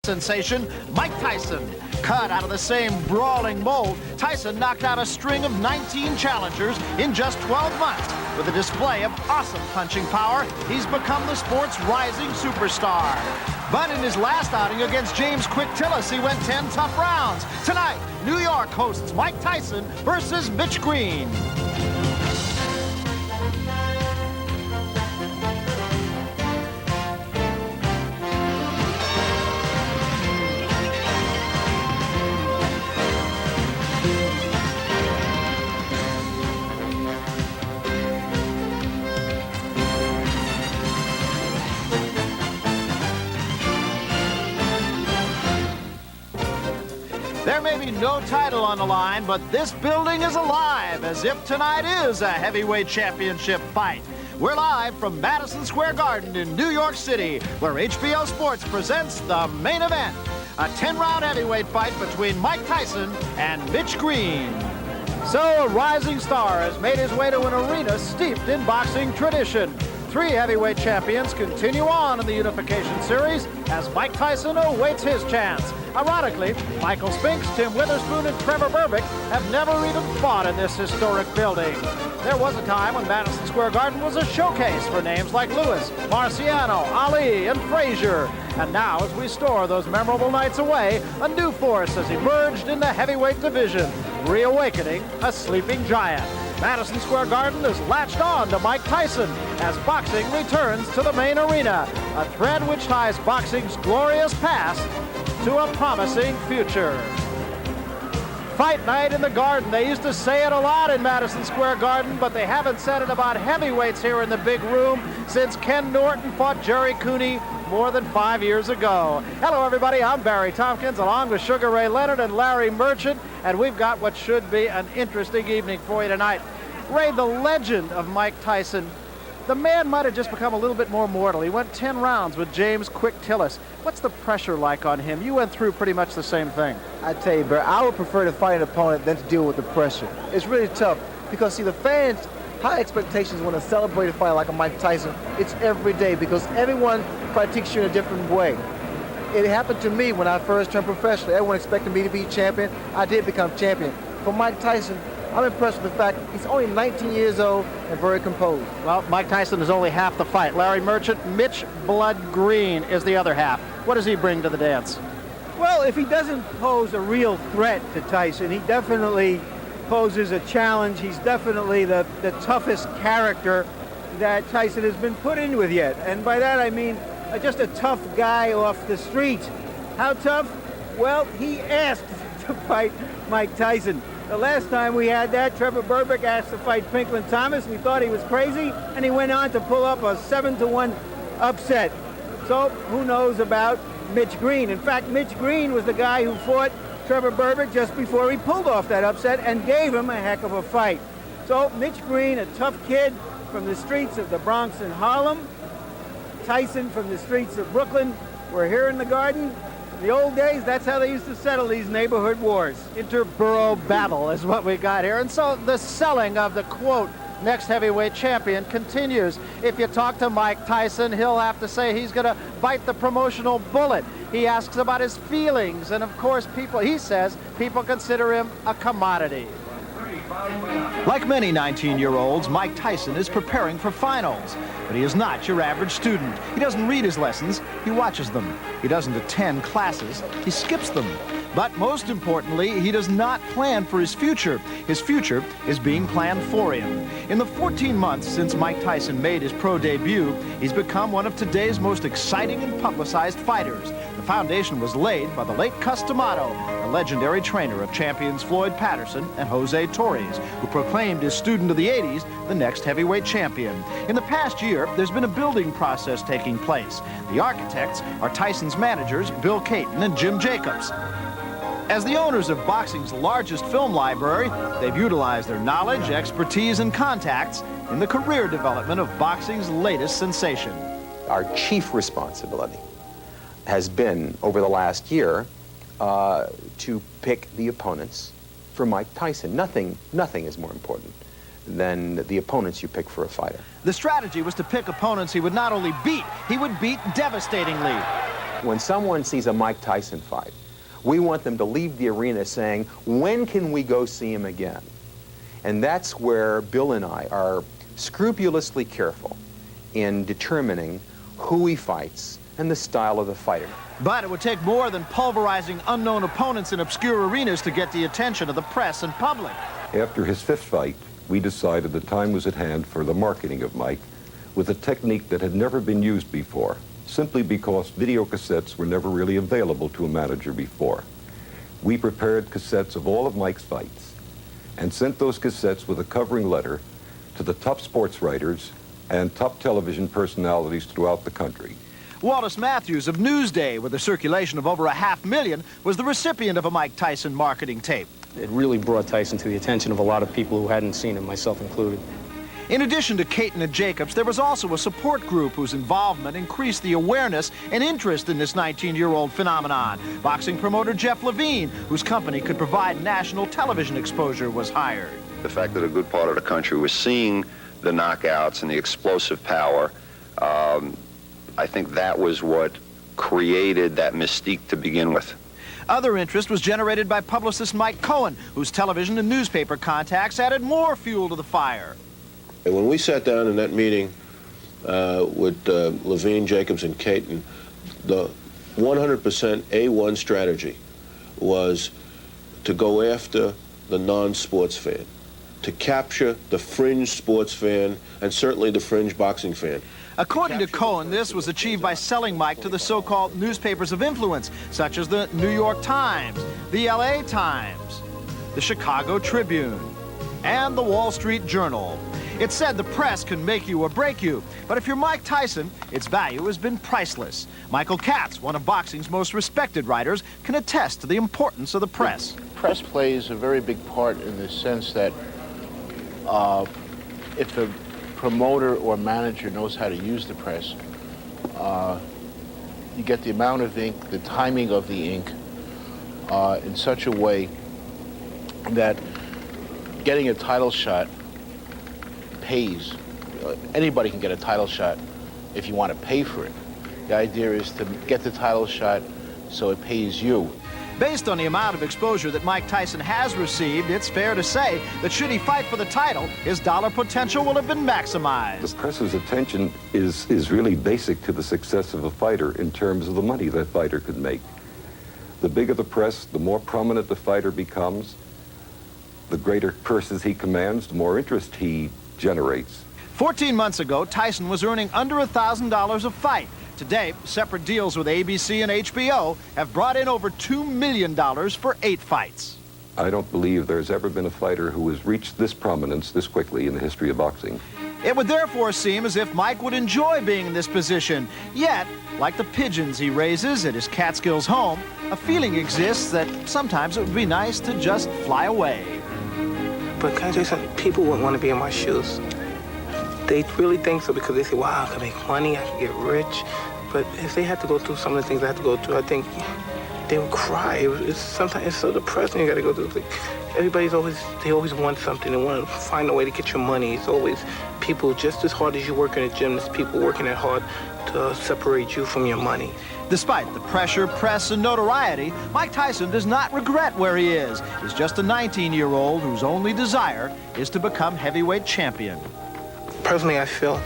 Sensation Mike Tyson. Cut out of the same brawling mold, Tyson knocked out a string of 19 challengers in just 12 months. With a display of awesome punching power, he's become the sport's rising superstar. But in his last outing against James Quick Tillis, he went 10 tough rounds. Tonight, New York hosts Mike Tyson versus Mítch Ghreen. There may be no title on the line, but this building is alive, as if tonight is a heavyweight championship fight. We're live from Madison Square Garden in New York City, where HBO Sports presents the main event, a 10-round heavyweight fight between Mike Tyson and Mítch Ghreen. So a rising star has made his way to an arena steeped in boxing tradition. Three heavyweight champions continue on in the Unification Series as Mike Tyson awaits his chance. Ironically, Michael Spinks, Tim Witherspoon, and Trevor Berbick have never even fought in this historic building. There was a time when Madison Square Garden was a showcase for names like Lewis, Marciano, Ali, and Frazier. And now, as we store those memorable nights away, a new force has emerged in the heavyweight division, reawakening a sleeping giant. Madison Square Garden is latched on to Mike Tyson as boxing returns to the main arena, a thread which ties boxing's glorious past to a promising future. Fight night in the Garden. They used to say it a lot in Madison Square Garden, but they haven't said it about heavyweights here in the big room since Ken Norton fought Jerry Cooney more than 5 years ago. Hello, everybody. I'm Barry Tompkins, along with Sugar Ray Leonard and Larry Merchant, and we've got what should be an interesting evening for you tonight. Ray, the legend of Mike Tyson, the man might have just become a little bit more mortal. He went 10 rounds with James Quick Tillis. What's the pressure like on him? You went through pretty much the same thing. I tell you, Barry, I would prefer to fight an opponent than to deal with the pressure. It's really tough because, see, the fans, high expectations when to celebrate a fight like a Mike Tyson. It's every day because everyone critiques you in a different way. It happened to me when I first turned professional. Everyone expected me to be champion. I did become champion. For Mike Tyson, I'm impressed with the fact he's only 19 years old and very composed. Well, Mike Tyson is only half the fight. Larry Merchant, Mítch Blood Ghreen is the other half. What does he bring to the dance? Well, if he doesn't pose a real threat to Tyson, he definitely poses a challenge. He's definitely the toughest character that Tyson has been put in with yet. And by that I mean just a tough guy off the street. How tough? Well, he asked to fight Mike Tyson. The last time we had that, Trevor Berbick asked to fight Pinklin Thomas. We thought he was crazy, and he went on to pull up a 7-1 upset. So who knows about Mítch Ghreen? In fact, Mítch Ghreen was the guy who fought Trevor Berbick just before he pulled off that upset and gave him a heck of a fight. So Mítch Ghreen, a tough kid from the streets of the Bronx and Harlem. Tyson from the streets of Brooklyn. We're here in the Garden. In the old days, that's how they used to settle these neighborhood wars. Interborough battle is what we got here. And so the selling of the, quote, next heavyweight champion continues. If you talk to Mike Tyson, he'll have to say he's going to bite the promotional bullet. He asks about his feelings. And, of course, he says people consider him a commodity. Like many 19-year-olds, Mike Tyson is preparing for finals. But he is not your average student. He doesn't read his lessons, he watches them. He doesn't attend classes, he skips them. But most importantly, he does not plan for his future. His future is being planned for him. In the 14 months since Mike Tyson made his pro debut, he's become one of today's most exciting and publicized fighters. The foundation was laid by the late Cus D'Amato, a legendary trainer of champions Floyd Patterson and Jose Torres, who proclaimed his student of the 80s the next heavyweight champion. In the past year, there's been a building process taking place. The architects are Tyson's managers, Bill Caton and Jim Jacobs. As the owners of boxing's largest film library, they've utilized their knowledge, expertise, and contacts in the career development of boxing's latest sensation. Our chief responsibility has been, over the last year, to pick the opponents for Mike Tyson. Nothing is more important than the opponents you pick for a fighter. The strategy was to pick opponents he would not only beat, he would beat devastatingly. When someone sees a Mike Tyson fight, we want them to leave the arena saying, when can we go see him again? And that's where Bill and I are scrupulously careful in determining who he fights and the style of the fighter. But it would take more than pulverizing unknown opponents in obscure arenas to get the attention of the press and public. After his fifth fight, we decided the time was at hand for the marketing of Mike with a technique that had never been used before, simply because video cassettes were never really available to a manager before. We prepared cassettes of all of Mike's fights and sent those cassettes with a covering letter to the top sports writers and top television personalities throughout the country. Wallace Matthews of Newsday, with a circulation of over 500,000, was the recipient of a Mike Tyson marketing tape. It really brought Tyson to the attention of a lot of people who hadn't seen him, myself included. In addition to Caton and Jacobs, there was also a support group whose involvement increased the awareness and interest in this 19-year-old phenomenon. Boxing promoter Jeff Levine, whose company could provide national television exposure, was hired. The fact that a good part of the country was seeing the knockouts and the explosive power, I think that was what created that mystique to begin with. Other interest was generated by publicist Mike Cohen, whose television and newspaper contacts added more fuel to the fire. And when we sat down in that meeting with Levine, Jacobs, and Caton, the 100% A1 strategy was to go after the non-sports fan, to capture the fringe sports fan, and certainly the fringe boxing fan. According to Cohen, this was achieved by selling Mike to the so-called newspapers of influence, such as the New York Times, the LA Times, the Chicago Tribune, and the Wall Street Journal. It said the press can make you or break you, but if you're Mike Tyson, its value has been priceless. Michael Katz, one of boxing's most respected writers, can attest to the importance of the press. The press plays a very big part in the sense that if the promoter or manager knows how to use the press, you get the amount of ink, the timing of the ink, in such a way that getting a title shot pays. Anybody can get a title shot if you want to pay for it. The idea is to get the title shot so it pays you. Based on the amount of exposure that Mike Tyson has received, it's fair to say that should he fight for the title, his dollar potential will have been maximized. The press's attention is really basic to the success of a fighter in terms of the money that fighter could make. The bigger the press, the more prominent the fighter becomes, the greater purses he commands, the more interest he generates. 14 months ago, Tyson was earning under $1,000 a fight. Today, separate deals with ABC and HBO have brought in over $2 million for 8 fights. I don't believe there's ever been a fighter who has reached this prominence this quickly in the history of boxing. It would therefore seem as if Mike would enjoy being in this position. Yet, like the pigeons he raises at his Catskills home, a feeling exists that sometimes it would be nice to just fly away. But can I tell you something? People wouldn't want to be in my shoes. They really think so because they say, wow, I can make money, I can get rich. But if they had to go through some of the things I had to go through, I think they would cry. Sometimes it's so depressing you got to go through. Like, they always want something. They want to find a way to get your money. It's always people just as hard as you work in a gym, there's people working that hard to separate you from your money. Despite the pressure, press, and notoriety, Mike Tyson does not regret where he is. He's just a 19-year-old whose only desire is to become heavyweight champion. Personally, I feel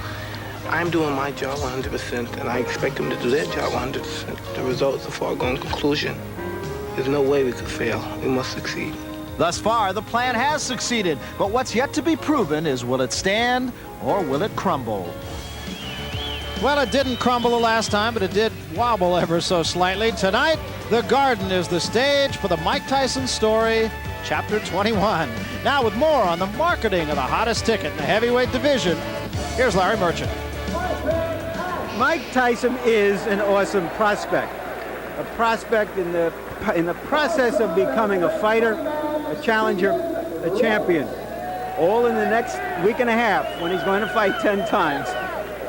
I'm doing my job 100%, and I expect them to do their job 100%. The result is a foregone conclusion. There's no way we could fail. We must succeed. Thus far, the plan has succeeded, but what's yet to be proven is will it stand or will it crumble? Well, it didn't crumble the last time, but it did wobble ever so slightly. Tonight, the Garden is the stage for the Mike Tyson story, Chapter 21. Now with more on the marketing of the hottest ticket in the heavyweight division, here's Larry Merchant. Mike Tyson is an awesome prospect. A prospect in the process of becoming a fighter, a challenger, a champion. All in the next week and a half when he's going to fight 10 times.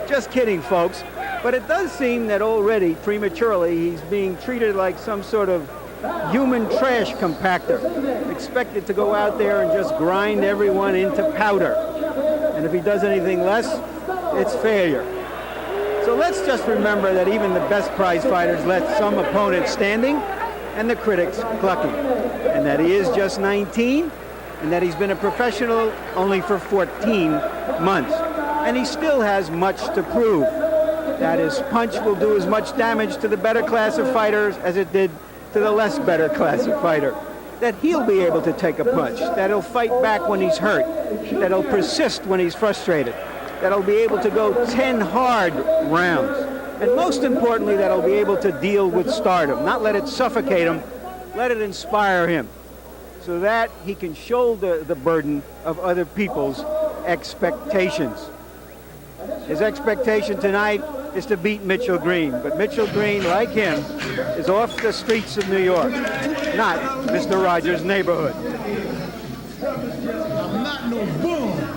Just kidding, folks. But it does seem that already, prematurely, he's being treated like some sort of human trash compactor, expected to go out there and just grind everyone into powder. And if he does anything less, it's failure. So let's just remember that even the best prize fighters let some opponents standing and the critics clucking, and that he is just 19, and that he's been a professional only for 14 months. And he still has much to prove. That his punch will do as much damage to the better class of fighters as it did to the less better class of fighter. That he'll be able to take a punch, that he'll fight back when he's hurt, that he'll persist when he's frustrated, that he'll be able to go 10 hard rounds, and most importantly, that he'll be able to deal with stardom, not let it suffocate him, let it inspire him, so that he can shoulder the burden of other people's expectations. His expectation tonight is to beat Mitch Green, but Mitch Green, like him, is off the streets of New York, not Mr. Rogers' neighborhood. I'm not no bum.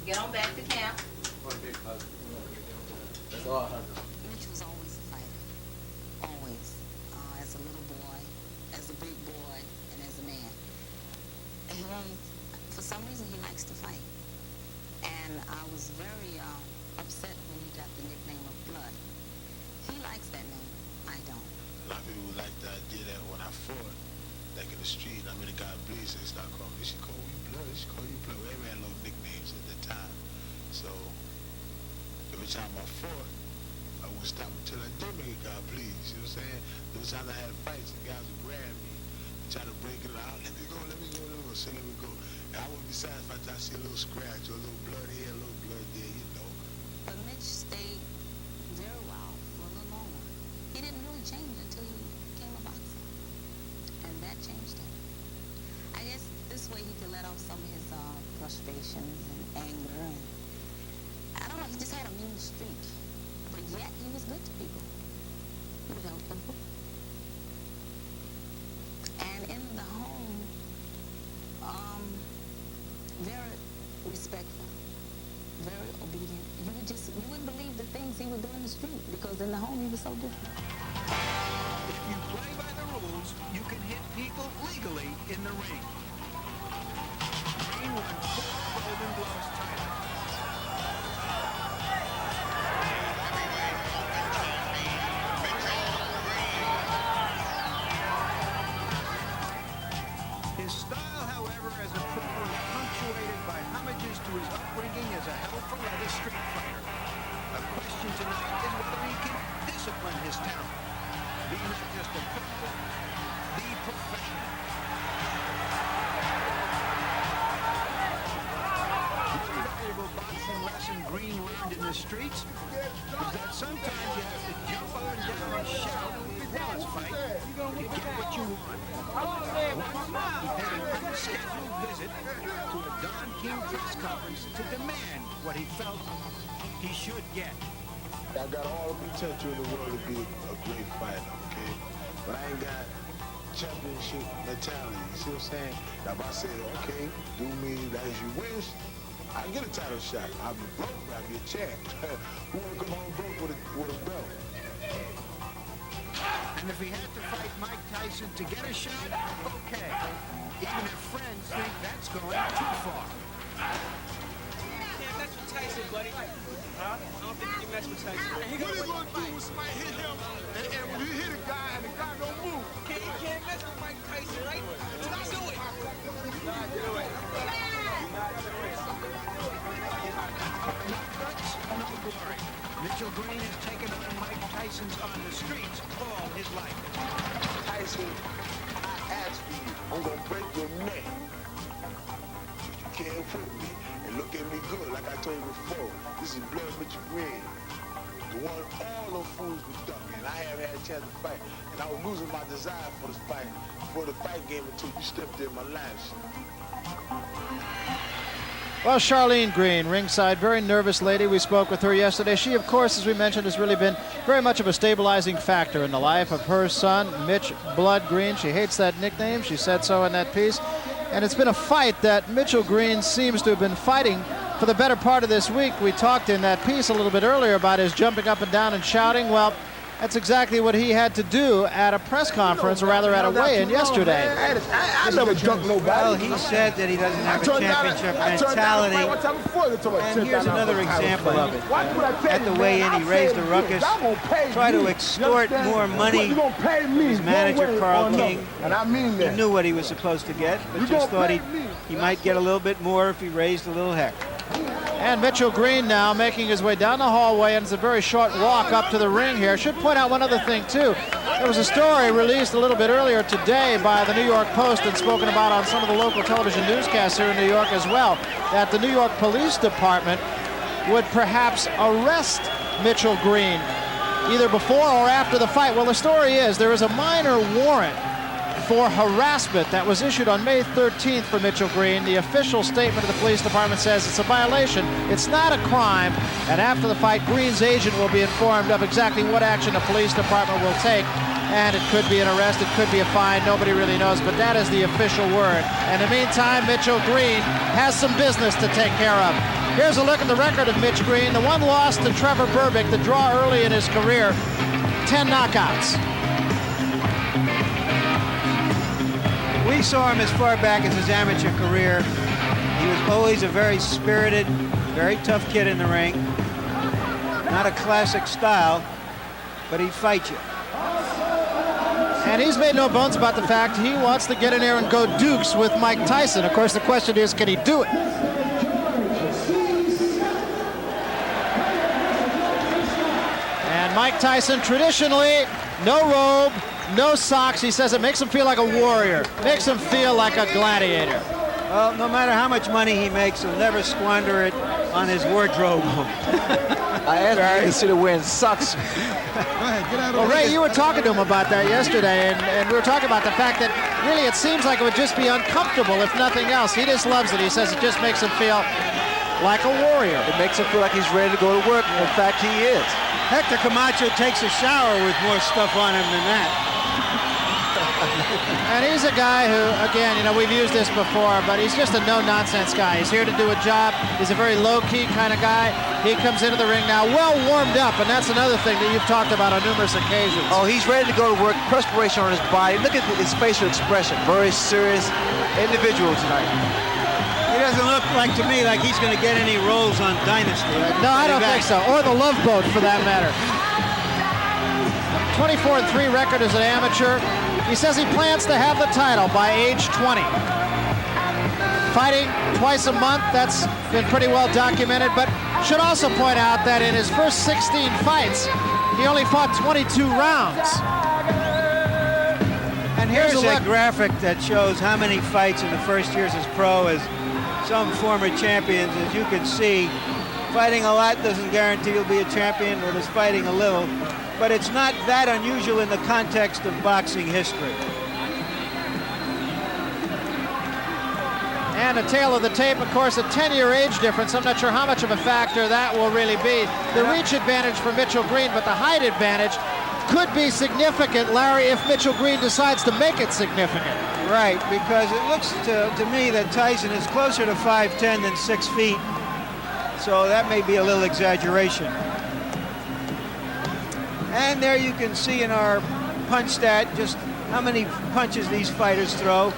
Get on back to camp. Mitch was always a fighter. Always. As a little boy, as a big boy, and as a man. For some reason, he likes to fight. And I was very upset when he got the nickname of Blood. He likes that name. I don't. A lot of people like the idea that when I fought, like in the street, I mean, the guy bleeds, they start calling me, she call you Blood, she call you Blood. We had little nicknames at the time. So every time I fought, I would stop until I did make a guy bleed. You know what I'm saying? There was times I had fights and guys would grab me and try to break it out. Let me go, let me go, let me go. Say, let me go. And I wouldn't be satisfied until I see a little scratch or a little blood here, a little blood there, you know. But Mitch stayed very well for a little longer. He didn't really change until he became a boxer. And that changed him. I guess this way he could let off some of his frustrations and anger. And I don't know, he just had a mean streak. But yet he was good to people. He would help people. And in the home, very respectful, very obedient. You wouldn't believe the things he would do in the street because in the home he was so different. If you play by the rules, you can hit people legally in the ring. Green won 4 Golden Gloves titles. His style, however, as a pro was punctuated by homages to his upbringing as a hell-for-leather street fighter. A question tonight is whether he can discipline his talent. Be not just a pro, be professional. One valuable boxing lesson Green learned in the streets is that sometimes you have to jump up and down and shout while it's fight to get what you want. Once he paid an unscheduled visit to a Don King press conference to demand what he felt he should get. I got all the potential in the world to be a great fighter, okay? But I ain't got championship mentality, you see what I'm saying? Now if I say, okay, do me as you wish, I get a title shot. I'll be broke, but I'll be a champ. Who want to come home broke with a belt? And if he had to fight Mike Tyson to get a shot, okay. Even if friends think that's going too far. You can't mess with Tyson, buddy. Huh? I don't think you can mess with Tyson. What he gonna do when somebody hit him, and when he hit a guy and the guy don't move? He can't mess with Mike Tyson, right? Let's do it. No glory. Mitchell Green has taken on Mike Tyson's on the streets all his life. Tyson, I ask for you, I'm gonna break your neck. But you can't fool me and look at me good, like I told you before. This is Blood Mitch Green. The one all them fools were ducking. I haven't had a chance to fight. And I was losing my desire for this fight, for the fight game until you stepped in my life. Well, Charlene Green, ringside, very nervous lady. We spoke with her yesterday. She, of course, as we mentioned, has really been very much of a stabilizing factor in the life of her son, Mitch Blood Green. She hates that nickname. She said so in that piece. And it's been a fight that Mitchell Green seems to have been fighting for the better part of this week. We talked in that piece a little bit earlier about his jumping up and down and shouting. Well, that's exactly what he had to do at a press conference, or rather at a weigh-in yesterday. I never dunked nobody. Well, he said that he doesn't have a championship mentality. And here's another example of it. At the weigh-in, he raised a ruckus, tried to extort more money from his manager, Carl King. He knew what he was supposed to get, but just thought he might get a little bit more if he raised a little heck. And Mitchell Green now making his way down the hallway, and it's a very short walk up to the ring here. Should point out one other thing, too. There was a story released a little bit earlier today by the New York Post and spoken about on some of the local television newscasts here in New York as well, that the New York Police Department would perhaps arrest Mitchell Green either before or after the fight. Well, the story is there is a minor warrant for harassment that was issued on May 13th for Mitchell Green. The official statement of the police department says it's a violation, it's not a crime, and after the fight, Green's agent will be informed of exactly what action the police department will take, and it could be an arrest, it could be a fine, nobody really knows, but that is the official word. In the meantime, Mitchell Green has some business to take care of. Here's a look at the record of Mitch Green. The one loss to Trevor Berbick, the draw early in his career, 10 knockouts. We saw him as far back as his amateur career. He was always a very spirited, very tough kid in the ring. Not a classic style, but he'd fight you. And he's made no bones about the fact he wants to get in there and go dukes with Mike Tyson. Of course, the question is, can he do it? And Mike Tyson, traditionally, no robe, no socks. He says it makes him feel like a warrior, makes him feel like a gladiator. Well, no matter how much money he makes, he'll never squander it on his wardrobe. I asked him to consider wearing socks. Well, Ray, you were talking to him about that yesterday, and we were talking about the fact that really it seems like it would just be uncomfortable if nothing else. He just loves it. He says it just makes him feel like a warrior. It makes him feel like he's ready to go to work. In fact, he is. Hector Camacho takes a shower with more stuff on him than that. And he's a guy who, again, you know, we've used this before, but he's just a no-nonsense guy. He's here to do a job. He's a very low-key kind of guy. He comes into the ring now well warmed up, and that's another thing that you've talked about on numerous occasions. Oh, he's ready to go to work. Perspiration on his body. Look at his facial expression. Very serious individual tonight. He doesn't look like, to me, like he's going to get any roles on Dynasty. No, I don't think so. Or The Love Boat, for that matter. 24-3 record as an amateur. He says he plans to have the title by age 20. Fighting twice a month, that's been pretty well documented, but should also point out that in his first 16 fights, he only fought 22 rounds. And here's a graphic that shows how many fights in the first years as pro as some former champions. As you can see, fighting a lot doesn't guarantee you'll be a champion, or just fighting a little. But it's not that unusual in the context of boxing history. And a tail of the tape, of course, a 10-year age difference. I'm not sure how much of a factor that will really be. The reach advantage for Mitchell Green, but the height advantage could be significant, Larry, if Mitchell Green decides to make it significant. Right, because it looks to me that Tyson is closer to 5'10" than 6 feet, So that may be a little exaggeration. And there you can see in our punch stat just how many punches these fighters throw.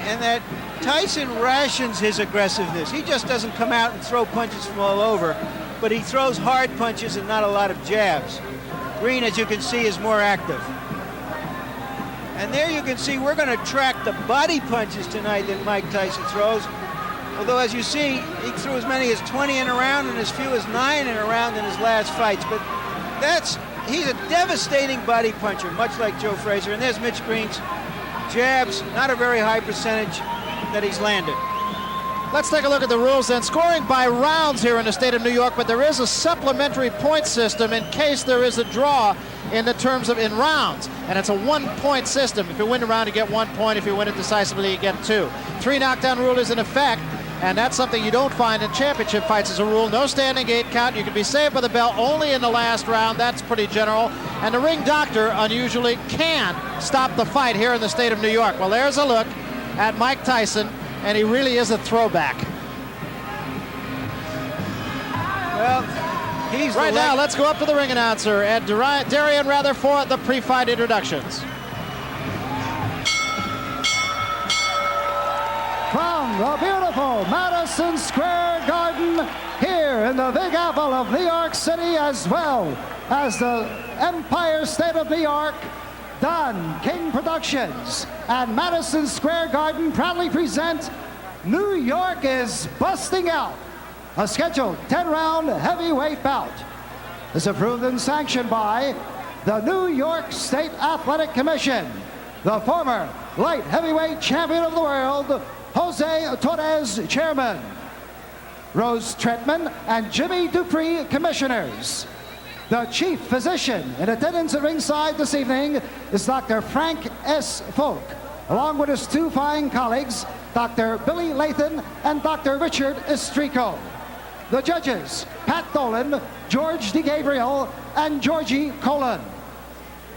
And that Tyson rations his aggressiveness. He just doesn't come out and throw punches from all over, but he throws hard punches and not a lot of jabs. Green, as you can see, is more active. And there you can see we're going to track the body punches tonight that Mike Tyson throws. Although, as you see, he threw as many as 20 in a round and as few as 9 in a round in his last fights. But he's a devastating body puncher, much like Joe Frazier. And there's Mítch Green's jabs, not a very high percentage that he's landed. Let's take a look at the rules then. Scoring by rounds here in the state of New York, but there is a supplementary point system in case there is a draw in the terms of in rounds. And it's a 1-point system. If you win a round, you get 1 point. If you win it decisively, you get 2. 3 knockdown rule is in effect, and that's something you don't find in championship fights as a rule. No standing gate count. You can be saved by the bell only in the last round. That's pretty general. And the ring doctor unusually can stop the fight here in the state of New York. Well, there's a look at Mike Tyson, and he really is a throwback. Well, he's right now, let's go up to the ring announcer, Ed Darian, rather, for the pre-fight introductions. From the beautiful Madison Square Garden here in the Big Apple of New York City, as well as the Empire State of New York, Don King Productions and Madison Square Garden proudly present New York is Busting Out, a scheduled 10-round heavyweight bout. Is approved and sanctioned by the New York State Athletic Commission, the former light heavyweight champion of the world, Jose Torres, chairman, Rose Tretman and Jimmy Dupree, commissioners. The chief physician in attendance at ringside this evening is Dr. Frank S. Folk, along with his 2 fine colleagues, Dr. Billy Lathan and Dr. Richard Estrico. The judges, Pat Dolan, George DeGabriel, and Georgie Colon.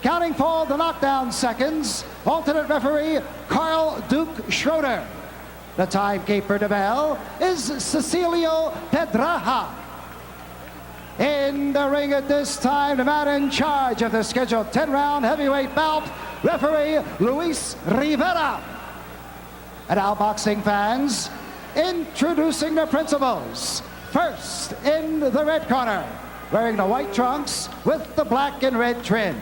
Counting for the knockdown seconds, alternate referee Carl Duke Schroeder. The timekeeper de bell is Cecilio Pedraja. In the ring at this time, the man in charge of the scheduled 10-round heavyweight bout, referee Luis Rivera. And now, boxing fans, introducing the principals. First, in the red corner, wearing the white trunks with the black and red trim.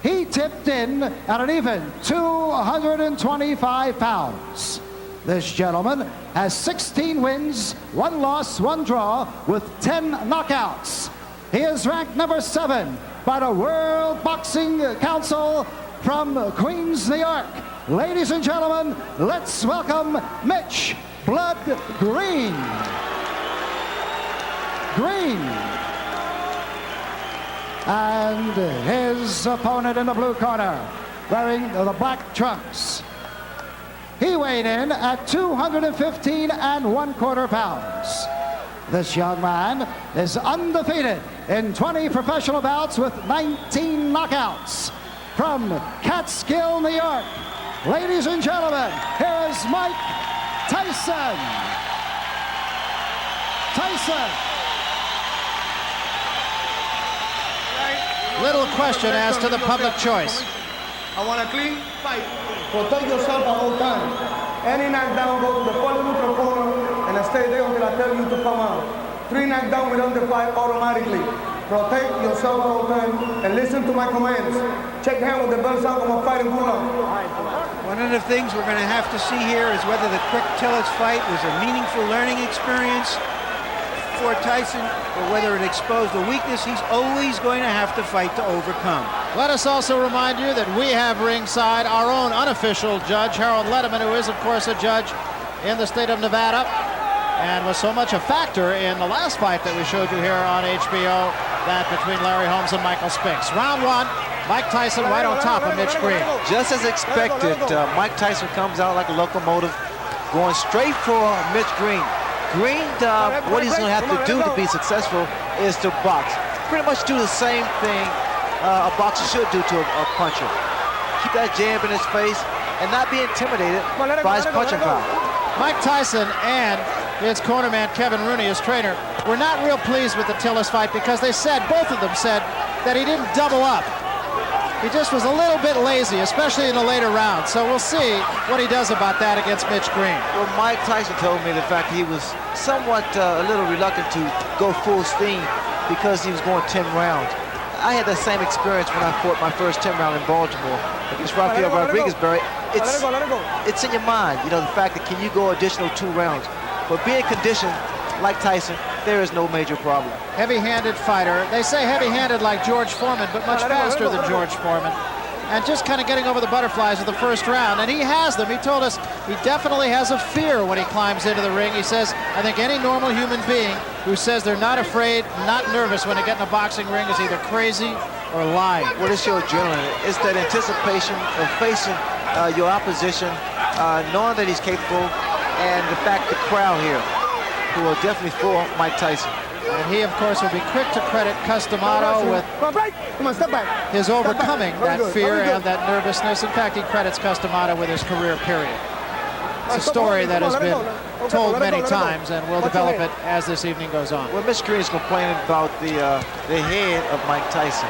He tipped in at an even 225 pounds. This gentleman has 16 wins, 1 loss, 1 draw, with 10 knockouts. He is ranked number 7 by the World Boxing Council from Queens, New York. Ladies and gentlemen, let's welcome Mítch Blood Green. And his opponent in the blue corner, wearing the black trunks. He weighed in at 215 1/4 pounds. This young man is undefeated in 20 professional bouts with 19 knockouts. From Catskill, New York, ladies and gentlemen, here is Mike Tyson. Little question as to the public choice. I want a clean fight. Protect yourself at all times. Any knockdown, go to the corner neutral corner and stay there until I tell you to come out. 3 knockdown without the fight automatically. Protect yourself at all times and listen to my commands. Check hand with the belts out. I'm fighting Gula. One of the things we're going to have to see here is whether the quick Tillis fight was a meaningful learning experience for Tyson, or whether it exposed a weakness he's always going to have to fight to overcome. Let us also remind you that we have ringside our own unofficial judge, Harold Letterman, who is, of course, a judge in the state of Nevada and was so much a factor in the last fight that we showed you here on HBO, that between Larry Holmes and Michael Spinks. Round 1, Mike Tyson right on top of Mítch Green. Just as expected, Mike Tyson comes out like a locomotive, going straight for Mítch Green. Green, what he's going to have to do to be successful is to box. Pretty much do the same thing a boxer should do to a puncher. Keep that jab in his face and not be intimidated by his punching power. Mike Tyson and It's cornerman Kevin Rooney, his trainer. We're not real pleased with the Tillis fight because they said, both of them said, that he didn't double up. He just was a little bit lazy, especially in the later rounds. So we'll see what he does about that against Mitch Green. Well, Mike Tyson told me the fact he was somewhat a little reluctant to go full steam because he was going 10 rounds. I had that same experience when I fought my first 10 round in Baltimore against Rafael Rodriguez, Barry. It's in your mind, you know, the fact that can you go additional 2 rounds. But being conditioned like Tyson, there is no major problem. Heavy-handed fighter. They say heavy-handed like George Foreman, but much faster than George Foreman. And just kind of getting over the butterflies of the first round. And he has them. He told us he definitely has a fear when he climbs into the ring. He says, I think any normal human being who says they're not afraid, not nervous when they get in a boxing ring is either crazy or lying. What is your adrenaline? It's that anticipation of facing your opposition, knowing that he's capable, and the fact the crowd here, who are definitely for Mike Tyson. And he, of course, will be quick to credit Customato with his overcoming that fear and that nervousness. In fact, he credits Customato with his career period. It's a story that has been told many times, and we'll develop it as this evening goes on. Well, Mitch Green is complaining about the head of Mike Tyson.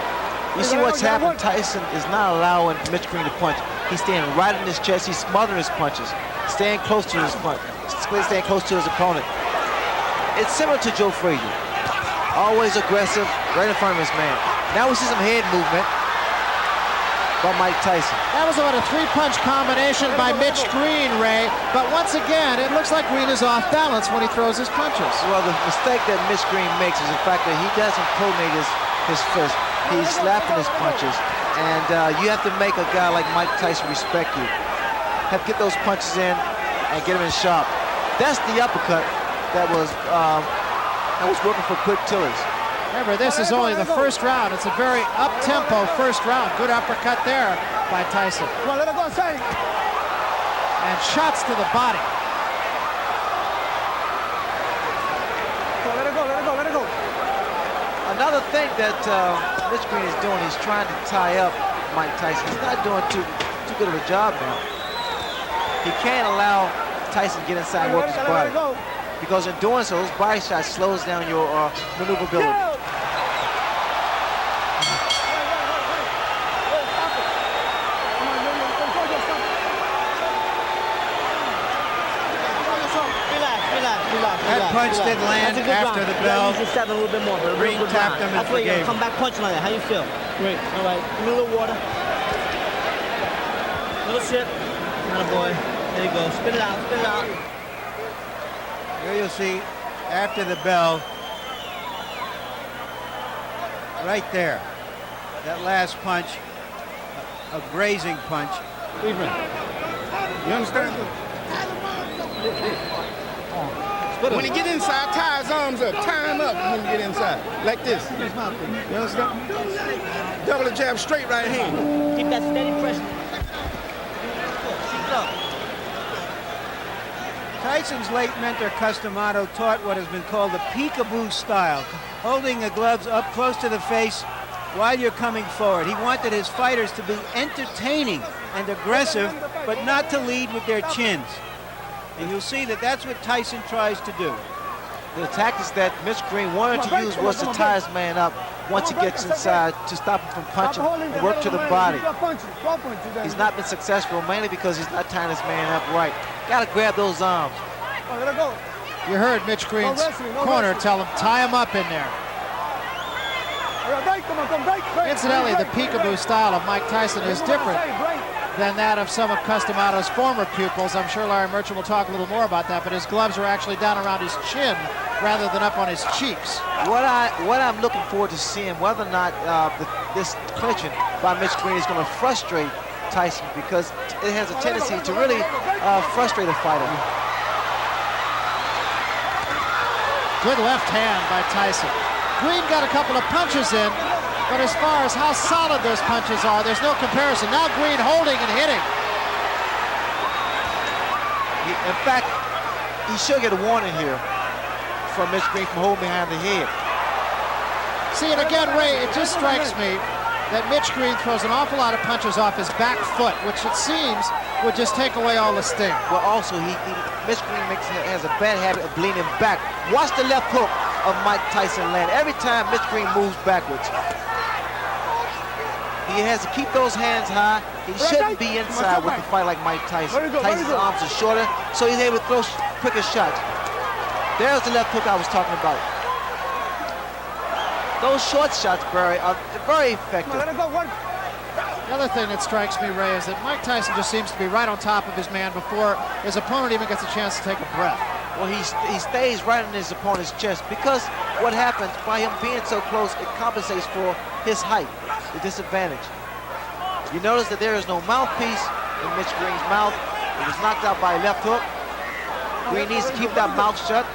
You see what's happened? Tyson is not allowing Mitch Green to punch. He's standing right in his chest. He's smothering his punches, staying close to his punch, staying close to his opponent. It's similar to Joe Frazier. Always aggressive, right in front of his man. Now we see some head movement by Mike Tyson. That was about a 3-punch combination by Mitch Green, Ray. But once again, it looks like Green is off balance when he throws his punches. Well, the mistake that Mitch Green makes is the fact that he doesn't coordinate his fist. He's slapping his punches. And you have to make a guy like Mike Tyson respect you. Have to get those punches in and get him in sharp. That's the uppercut that was working for quick Tillis. Remember, this is only the first round. It's a very up-tempo first round. Good uppercut there by Tyson. And shots to the body. Another thing that Mitch Green is doing, he's trying to tie up Mike Tyson. He's not doing too good of a job now. He can't allow Tyson to get inside and work his body. Because in doing so, those body shots slows down your maneuverability. That punch did land after the bell. A little bit more. Green tapped him and forgave him. Come back punch like that. How you feel? Great. All right. Give me a little water. Little sip. Attaboy. There you go. Spit it out. Spit it out. Here you'll see, after the bell, right there, that last punch, a grazing punch. You understand? When he get inside, tie his arms up, tie him up when you get inside, like this. You understand? Double the jab, straight right hand. Keep that steady pressure. Keep it up. Tyson's late mentor, Customato, taught what has been called the peekaboo style, holding the gloves up close to the face while you're coming forward. He wanted his fighters to be entertaining and aggressive, but not to lead with their chins. And you'll see that that's what Tyson tries to do. The tactics that Mitch Green wanted to use was to tie his man up once he gets inside to stop him from punching and work to the body. He's not been successful, mainly because he's not tying his man up right. Got to grab those arms. You heard Mitch Green's corner tell him, tie him up in there. Incidentally, the peekaboo style of Mike Tyson is different than that of some of Customato's former pupils. I'm sure Larry Merchant will talk a little more about that, but his gloves are actually down around his chin rather than up on his cheeks. What I'm looking forward to seeing whether or not this clinching by Mitch Green is going to frustrate Tyson, because it has a tendency to really frustrate a fighter. Good left hand by Tyson. Green got a couple of punches in, but as far as how solid those punches are, there's no comparison. Now Green holding and hitting. In fact, he should get a warning here from Mitch Green from holding behind the head. See, and again, Ray, it just strikes me that Mitch Green throws an awful lot of punches off his back foot, which it seems would just take away all the sting. Well, also, Mitch Green has a bad habit of leaning back. Watch the left hook of Mike Tyson land. Every time Mitch Green moves backwards. He has to keep those hands high. He shouldn't be inside with a fight like Mike Tyson. Tyson's arms are shorter, so he's able to throw quicker shots. There's the left hook I was talking about. Those short shots, Barry, are very effective. The other thing that strikes me, Ray, is that Mike Tyson just seems to be right on top of his man before his opponent even gets a chance to take a breath. Well, he stays right in his opponent's chest because what happens by him being so close, it compensates for his height, the disadvantage. You notice that there is no mouthpiece in Mitch Green's mouth. He was knocked out by a left hook. Green needs to keep that mouth shut.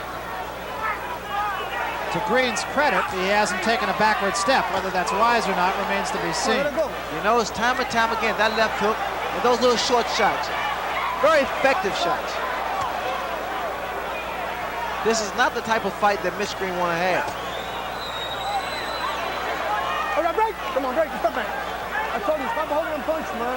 To Green's credit, he hasn't taken a backward step. Whether that's wise or not remains to be seen. You notice time and time again, that left hook and those little short shots. Very effective shots. This is not the type of fight that Mitch Green want to have. All right, break. Come on, break. Stop back. I told you, stop holding them punch, man.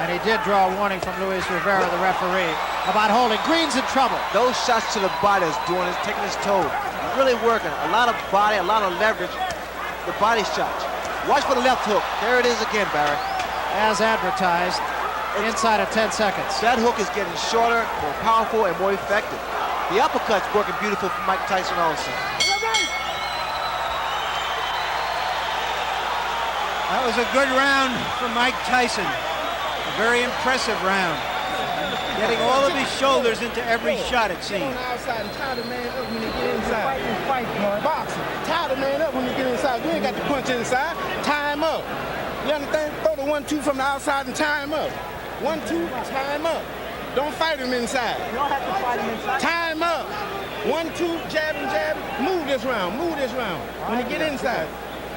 And he did draw a warning from Luis Rivera, the referee, about holding. Green's in trouble. Those shots to the body is taking his toll. Really working. A lot of body, a lot of leverage. The body shots. Watch for the left hook. There it is again, Barry. As advertised, inside of 10 seconds. That hook is getting shorter, more powerful, and more effective. The uppercut's working beautiful for Mike Tyson also. That was a good round for Mike Tyson. A very impressive round. Getting all of his shoulders into every shot, it seems. Outside and tie the man up when you get inside. Fight, boxing. Tie the man up when you get inside. You ain't got to punch inside. Tie him up. You understand? Throw the 1-2 from the outside and tie him up. 1-2, tie him up. Don't fight him inside. You don't have to fight him inside. Tie him up. 1-2, jab and jab. Move this round. Move this round. When you get inside.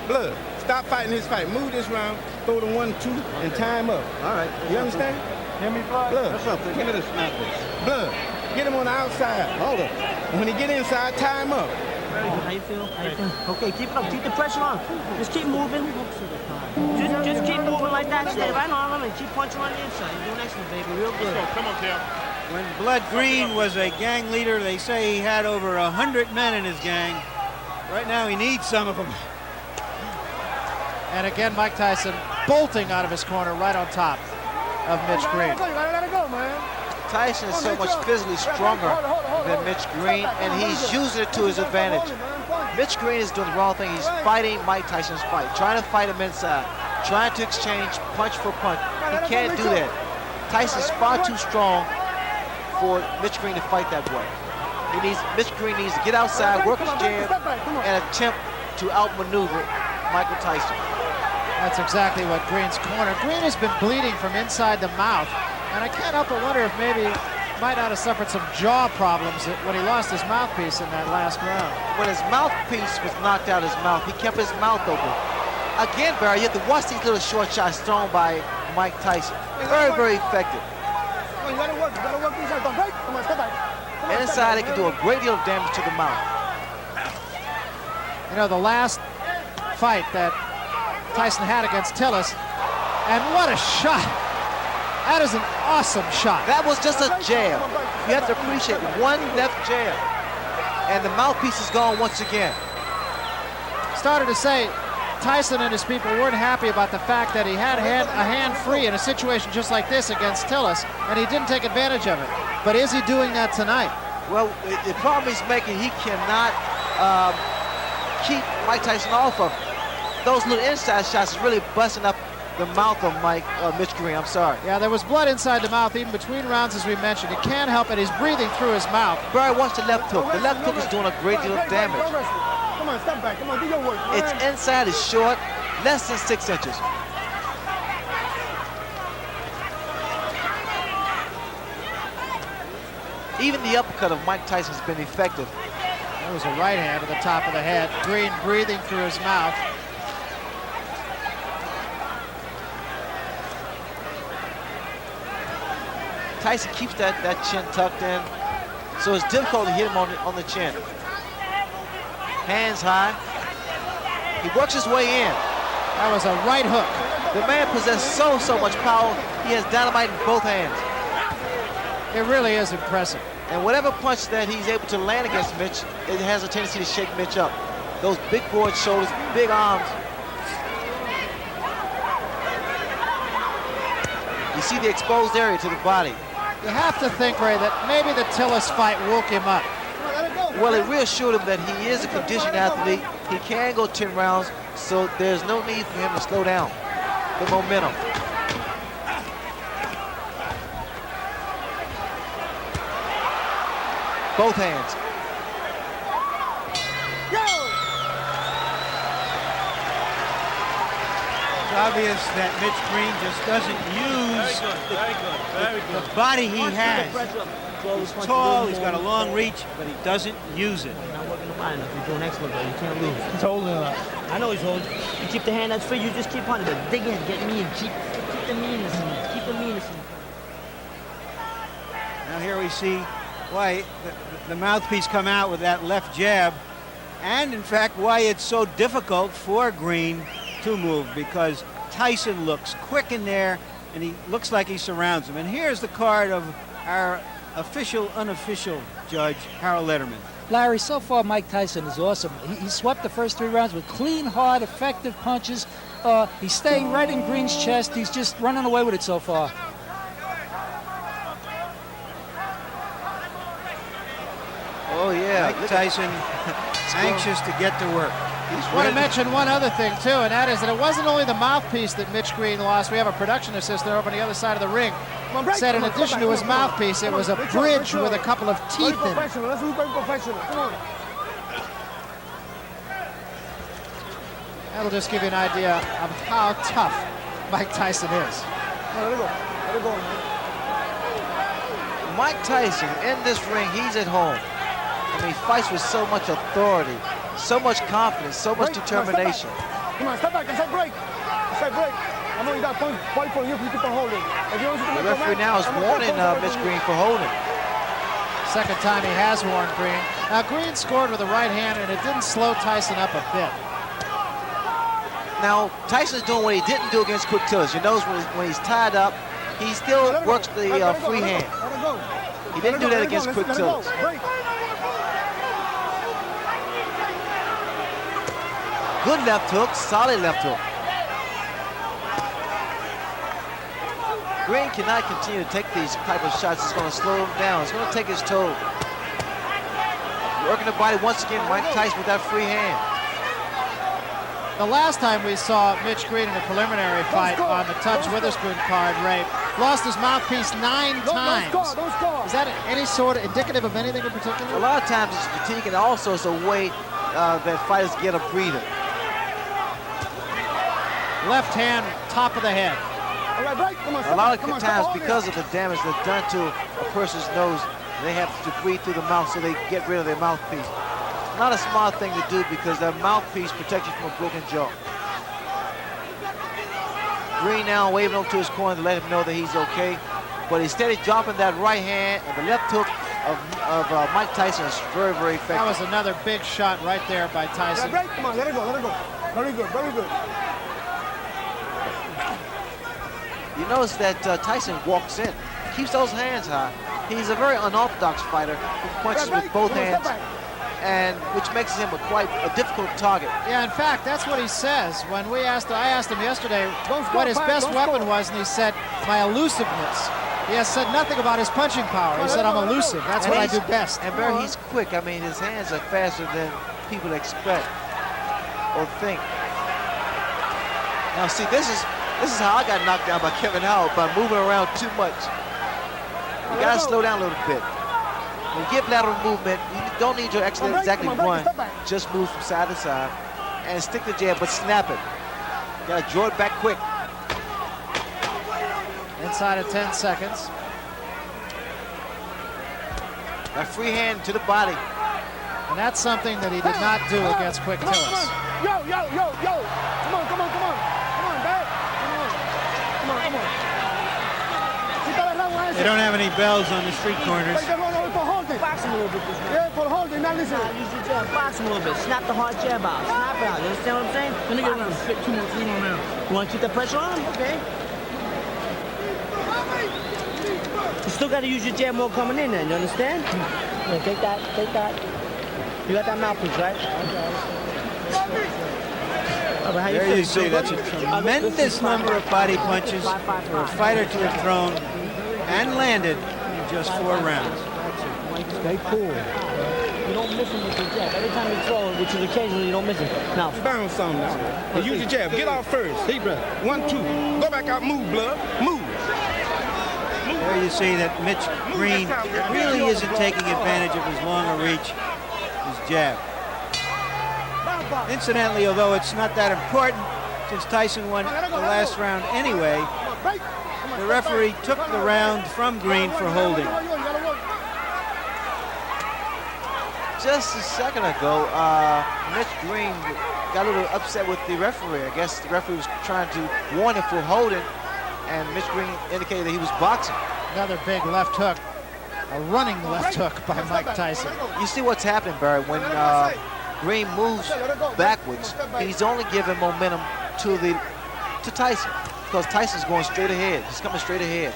Blood. Stop fighting his fight. Move this round. Throw the 1-2 and tie him up. All right. You understand? Hear me, Blood? What's up? Give me the snap. Blood. Get him on the outside. Hold up. And when he get inside, tie him up. How you feel? How you feel? Okay, keep it up. Keep the pressure on. Just keep moving. Just keep moving like that. Stay right on him and keep punching on the inside. You're doing excellent, baby. Real good. Come on, Tim. When Blood Green was a gang leader, they say he had over 100 men in his gang. Right now, he needs some of them. And again, Mike Tyson bolting out of his corner right on top of Mitch Green. You gotta let it go, man. Tyson is so much physically stronger than Mitch Green, and he's using it to his advantage. Mitch Green is doing the wrong thing. He's fighting Mike Tyson's fight, trying to fight him inside, trying to exchange punch for punch. He can't do that. Tyson's far too strong for Mitch Green to fight that way. Mitch Green needs to get outside, work his jab, and attempt to outmaneuver Michael Tyson. That's exactly what Green's corner. Green has been bleeding from inside the mouth, and I can't help but wonder if maybe he might not have suffered some jaw problems when he lost his mouthpiece in that last round. When his mouthpiece was knocked out of his mouth, he kept his mouth open. Again, Barry, you have to watch these little short shots thrown by Mike Tyson. Very, very effective. You gotta work. You gotta work inside. Don't break. Come on, step back. And inside, it can do a great deal of damage to the mouth. You know, the last fight that Tyson had against Tillis, and what a shot! That is an awesome shot. That was just a jab. You have to appreciate one left jab, and the mouthpiece is gone once again. Started to say Tyson and his people weren't happy about the fact that he had a hand free in a situation just like this against Tillis, and he didn't take advantage of it. But is he doing that tonight? Well, the problem he's making, he cannot keep Mike Tyson off of him. Those little inside shots is really busting up the mouth of Mitch Green. I'm sorry. Yeah, there was blood inside the mouth even between rounds, as we mentioned. He can't help it. He's breathing through his mouth. Barry, watch the left hook. The left hook is doing a great deal of damage. Come on, step back. Come on, do your work. Its inside is short, less than 6 inches. Even the uppercut of Mike Tyson has been effective. That was a right hand to the top of the head. Green breathing through his mouth. Tyson keeps that chin tucked in, so it's difficult to hit him on the chin. Hands high. He works his way in. That was a right hook. The man possesses so much power. He has dynamite in both hands. It really is impressive. And whatever punch that he's able to land against Mitch, it has a tendency to shake Mitch up. Those big broad shoulders, big arms. You see the exposed area to the body. You have to think, Ray, that maybe the Tillis fight woke him up. Well, it reassured him that he is a conditioned athlete. He can go 10 rounds, so there's no need for him to slow down the momentum. Both hands. It's obvious that Mitch Green just doesn't use the body he has. He's tall, he's got a long reach, but he doesn't use it. Not working the body enough. He's doing excellent, though. You can't lose. He's holding it up. I know he's holding. You keep the hand that's free, you just keep hunting, but dig in, get mean, keep the meanness in it. Keep the meanness in it. Now here we see why the mouthpiece come out with that left jab, and in fact why it's so difficult for Green to move, because Tyson looks quick in there and he looks like he surrounds him. And here's the card of our official, unofficial judge, Harold Letterman. Larry, so far Mike Tyson is awesome. He swept the first 3 rounds with clean, hard, effective punches. He's staying right in Green's chest. He's just running away with it so far. Oh yeah, Mike Tyson anxious to get to work. I want to mention one other thing, too, and that is that it wasn't only the mouthpiece that Mitch Green lost. We have a production assistant over on the other side of the ring. Said in addition to his mouthpiece, it was a bridge with a couple of teeth in it. That'll just give you an idea of how tough Mike Tyson is. Mike Tyson, in this ring, he's at home. I mean, he fights with so much authority, so much confidence, so much determination. Come on, step back and say break. Say break. I know you got punch, fight for you if you keep on holding. The referee now is warning Mitch Green for holding. Second time he has warned Green. Now, Green scored with the right hand, and it didn't slow Tyson up a bit. Now, Tyson's doing what he didn't do against Quick Tillis. You notice when he's tied up, he still works the free hand. He didn't do that against Quick Tillis. Good left hook, solid left hook. Green cannot continue to take these type of shots. It's going to slow him down. It's going to take his toll. Working the body once again, Mike Tyson with that free hand. The last time we saw Mitch Green in a preliminary fight on the Tubbs Witherspoon card, Ray, lost his mouthpiece 9 times. Is that any sort of indicative of anything in particular? A lot of times it's fatigue, and also it's a way that fighters get a breather. Left hand, top of the head. A lot of times, because of the damage that's done to a person's nose, they have to breathe through the mouth so they get rid of their mouthpiece. Not a smart thing to do, because that mouthpiece protects you from a broken jaw. Green now waving over to his corner to let him know that he's okay, but he's steady dropping that right hand, and the left hook of Mike Tyson is very, very effective. That was another big shot right there by Tyson. Come on, let it go, let it go. Very good, very good. You notice that Tyson walks in, keeps those hands high. He's a very unorthodox fighter who punches with both hands, and which makes him quite a difficult target. Yeah, in fact, that's what he says. When I asked him yesterday what his best weapon was, and he said, my elusiveness. He has said nothing about his punching power. He said, I'm elusive. That's what I do best. And Barry, he's quick. I mean, his hands are faster than people expect or think. Now, see, this is how I got knocked down by Kevin Howard, by moving around too much. You gotta slow down a little bit. When you get lateral movement, you don't need to actually exactly run. Just move from side to side and stick the jab, but snap it. You gotta draw it back quick. Inside of 10 seconds. That free hand to the body. And that's something that he did not do against Quick Tillis. Yo. Come on, back. Come on. They don't have any bells on the street corners. holding. Box him a little bit this round. Yeah, for holding, not listen. Use your jab. Box him a little bit. Snap the hard jab out. Snap it out. You understand what I'm saying? Let me get around 2 more, 3 more now. You want to keep that pressure on? Okay. You still got to use your jab more coming in then, you understand? Yeah, take that, take that. You got that mouthpiece, right? There you see, that's a tremendous number of body punches for a fighter to have thrown and landed in just 4 rounds. Stay cool. You don't miss him with your jab. Every time you throw, which is occasionally, you don't miss him. Now, Bounce on now. And use your jab. Get off first. Deep breath. 1, 2. Go back out. Move, blood. Move. There you see that Mitch Green really isn't taking advantage of his longer reach, his jab. Incidentally, although it's not that important, since Tyson won the last round anyway, the referee took the round from Green for holding. Just a second ago, Mitch Green got a little upset with the referee. I guess the referee was trying to warn him for holding, and Mitch Green indicated that he was boxing. Another big left hook. A running left hook by Mike Tyson. You see what's happening, Barry, when Green moves backwards, he's only giving momentum to Tyson, because Tyson's going straight ahead. He's coming straight ahead.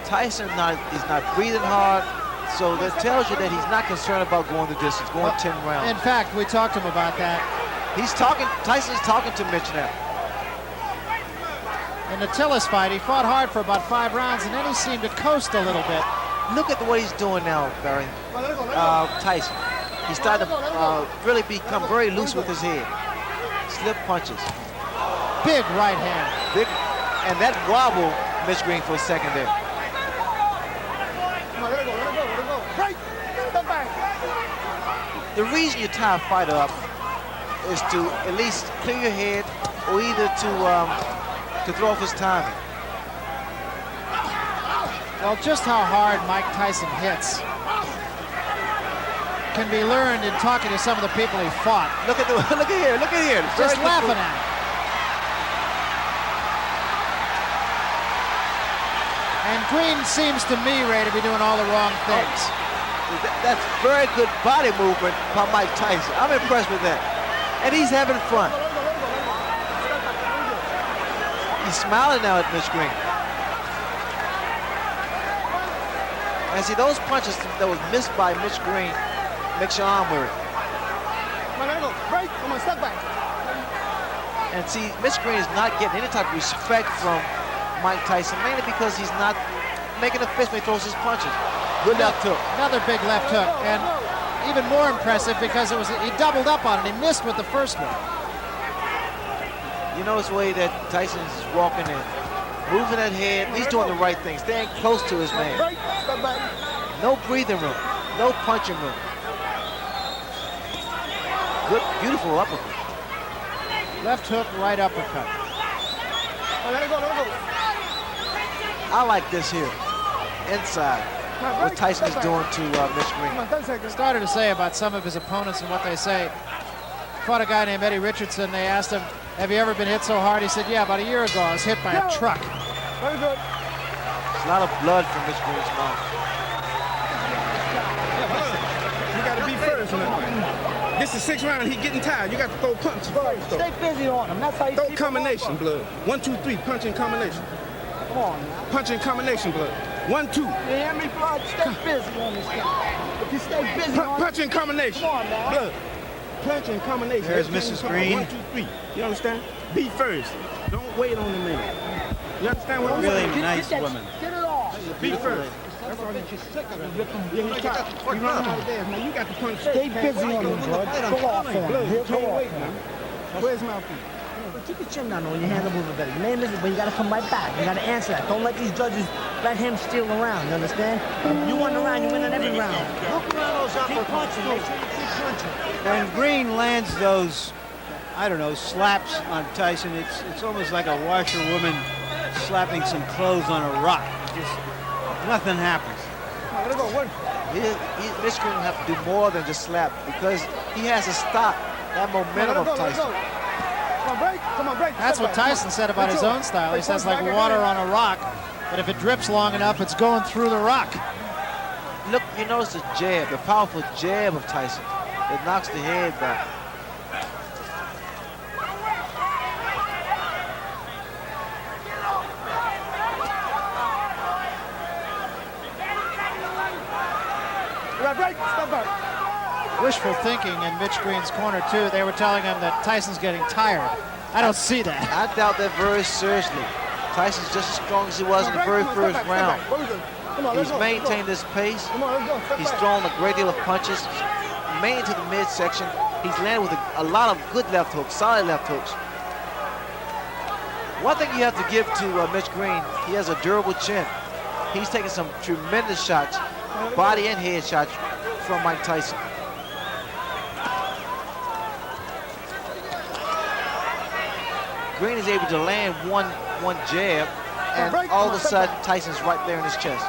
Tyson is not breathing hard, so that tells you that he's not concerned about going the distance, going 10 rounds. In fact, we talked to him about that. Tyson's talking to Mitch now. In the Tillis fight, he fought hard for about 5 rounds, and then he seemed to coast a little bit. Look at what he's doing now, Barry. Tyson. He's starting to really become very loose with his head. Slip punches. Big right hand. Big, and that wobbled Mitch Green for a second there. The reason you tie a fighter up is to at least clear your head, or either to throw off his timing. Well, just how hard Mike Tyson hits can be learned in talking to some of the people he fought. Look at here. Just laughing at him. And Green seems to me, Ray, to be doing all the wrong things. That's very good body movement by Mike Tyson. I'm impressed with that. And he's having fun. He's smiling now at Mitch Green. And see, those punches that was missed by Mitch Green makes your arm weary. And see, Mitch Green is not getting any type of respect from Mike Tyson, mainly because he's not making a fist when he throws his punches. Good left hook. Another big left hook, and even more impressive because he doubled up on it. He missed with the first one. You notice the way that Tyson is walking in, moving that head. He's doing the right thing, staying close to his man. No breathing room, no punching room. Good, beautiful uppercut. Left hook, right uppercut. I like this here, inside. What Tyson is doing to Mitch Green. Started to say about some of his opponents and what they say. Fought a guy named Eddie Richardson. They asked him, have you ever been hit so hard? He said, yeah, about a year ago I was hit by a truck. Very good. There's a lot of blood from Mitch Green's mouth. You got to be first, man. This is 6th round. He getting tired. You got to throw punches first. Stay busy on him. That's how you throw combination, blood. 1, 2, 3. Punch in combination. Come on, now. Punch in combination, blood. 1, 2. You hear me, blood? Stay busy on this guy. If you stay busy on punch in combination. Come on, now. Blood. Punch in combination. There's Mrs. Green. 1, 2, 3. You understand? Be first. Don't wait on the minute. You understand what I'm really saying? Nice woman. Get it off. Be first. That's all that you're sick of it. You run out of there. Now you got to punch. Stay busy on him, blood. Go off on him. Go off on him. Where's mouthpiece? Keep your chin down on your hands are moving better. You may miss it, but you gotta come right back. You gotta answer that. Don't let these judges let him steal around, you understand? You win the round, you win on every round. Look around those uppercuts. Keep punching, make sure you keep punching. When Green lands those, I don't know, slaps on Tyson, it's almost like a washerwoman slapping some clothes on a rock. Just nothing happens. Mitch Green will have to do more than just slap, because he has to stop that momentum of Tyson. Come on, break. Come on, break. That's what Tyson said about his own style. He says like water on a rock, but if it drips long enough, it's going through the rock. Look, you notice the jab, the powerful jab of Tyson. It knocks the head back. Break. Step back. Wishful thinking in Mitch Green's corner, too. They were telling him that Tyson's getting tired. I don't see that. I doubt that very seriously. Tyson's just as strong as he was in the very first round. He's maintained this pace. He's thrown a great deal of punches, mainly to the midsection. He's landed with a lot of good left hooks, solid left hooks. One thing you have to give to Mitch Green, he has a durable chin. He's taken some tremendous shots, body and head shots from Mike Tyson. Green is able to land one jab, and all of a sudden Tyson's right there in his chest.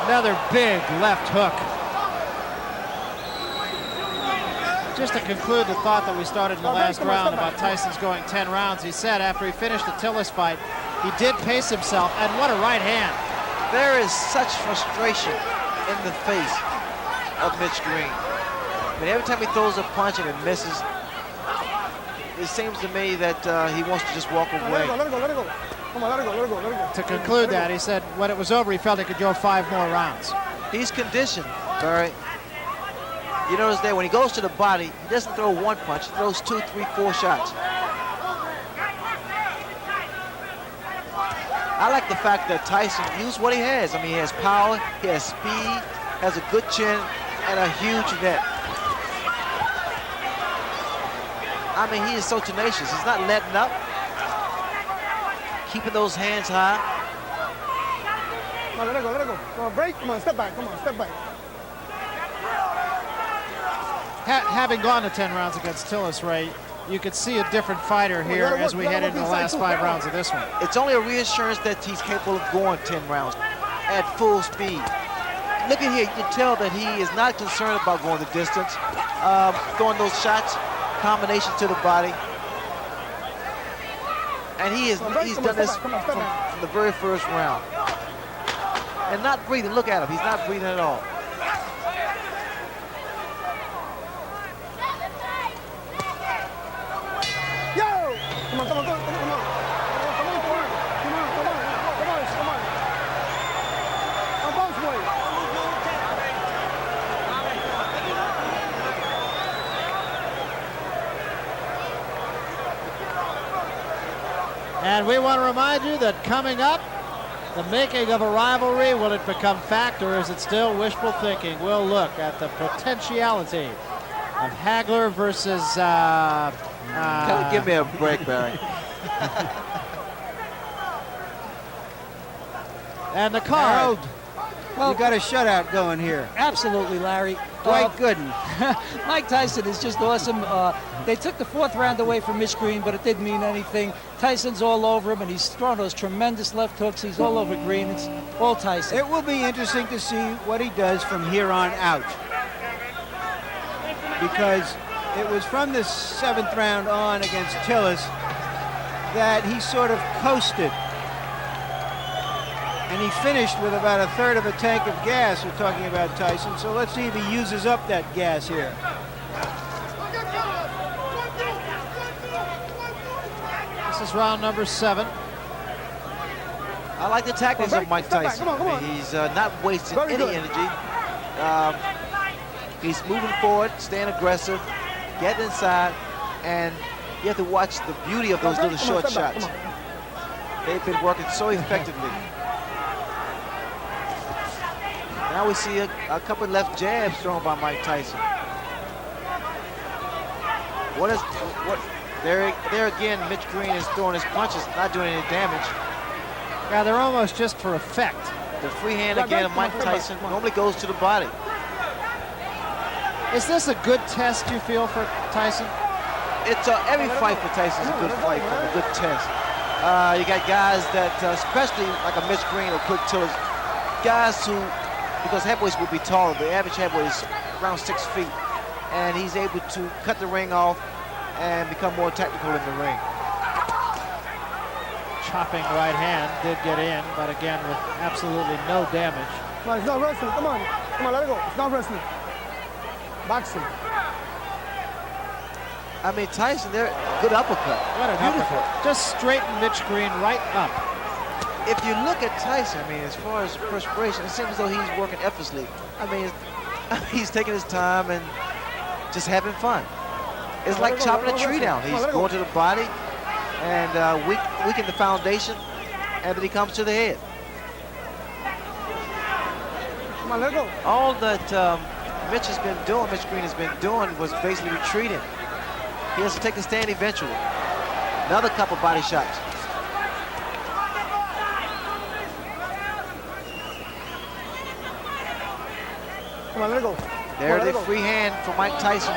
Another big left hook. Just to conclude the thought that we started in the last round about Tyson's going 10 rounds, he said after he finished the Tillis fight, he did pace himself, and what a right hand. There is such frustration in the face of Mitch Green. I mean, every time he throws a punch and it misses, it seems to me that he wants to just walk away. Let it go. Come on, let it go. To conclude that, he said when it was over, he felt he could go 5 more rounds. He's conditioned, Barry. You notice that when he goes to the body, he doesn't throw one punch, he throws 2, 3, 4 shots. I like the fact that Tyson used what he has. I mean, he has power, he has speed, has a good chin, and a huge net. I mean, he is so tenacious. He's not letting up, keeping those hands high. Come on, let it go. Come on, break. Come on, step back. Having gone to 10 rounds against Tillis, Ray, you could see a different fighter here as we head into the last 5 rounds of this one. It's only a reassurance that he's capable of going 10 rounds at full speed. Look at here, you can tell that he is not concerned about going the distance, throwing those shots, combination to the body. And he's done this from the very first round. And not breathing, look at him, he's not breathing at all. Come on. On both ways. And we want to remind you that coming up, the making of a rivalry, will it become fact or is it still wishful thinking? We'll look at the potentiality of Hagler versus... Give me a break, Barry. And the card. Well, you got a shutout going here. Absolutely, Larry. Dwight Gooden. Mike Tyson is just awesome. They took the 4th round away from Mitch Green, but it didn't mean anything. Tyson's all over him, and he's throwing those tremendous left hooks. He's all over Green. It's all Tyson. It will be interesting to see what he does from here on out. Because it was from the 7th round on against Tillis that he sort of coasted. And he finished with about 1/3 of a tank of gas. We're talking about Tyson. So let's see if he uses up that gas here. This is round number 7. I like the tactics of Mike Tyson. He's not wasting any energy. He's moving forward, staying aggressive, getting inside, and you have to watch the beauty of those little short shots. They've been working so effectively. Now we see a couple left jabs thrown by Mike Tyson. There again, Mitch Green is throwing his punches, not doing any damage. Yeah, they're almost just for effect. The free hand again of Mike Tyson normally goes to the body. Is this a good test, you feel, for Tyson? It's every fight for Tyson is a good fight, a good test. You got guys that, especially like a Mitch Green or Quick Tillis, guys who, because heavyweights will be taller, the average heavyweight is around 6 feet, and he's able to cut the ring off and become more technical in the ring. Chopping right hand did get in, but again with absolutely no damage. Come on, it's not wrestling. Come on, let it go. It's not wrestling. Boxing. I mean, Tyson, they're good uppercut. What an Beautiful. uppercut. Just straighten Mitch Green right up. If you look at Tyson, I mean, as far as perspiration, it seems as though he's working effortlessly. I mean, he's taking his time and just having fun. It's like chopping a tree down. He's going to the body and weaken the foundation, and then he comes to the head. Come on, let it go. All that Mitch Green has been doing was basically retreating. He has to take a stand eventually. Another couple body shots. Come on, let it go. There's the free hand for Mike Tyson.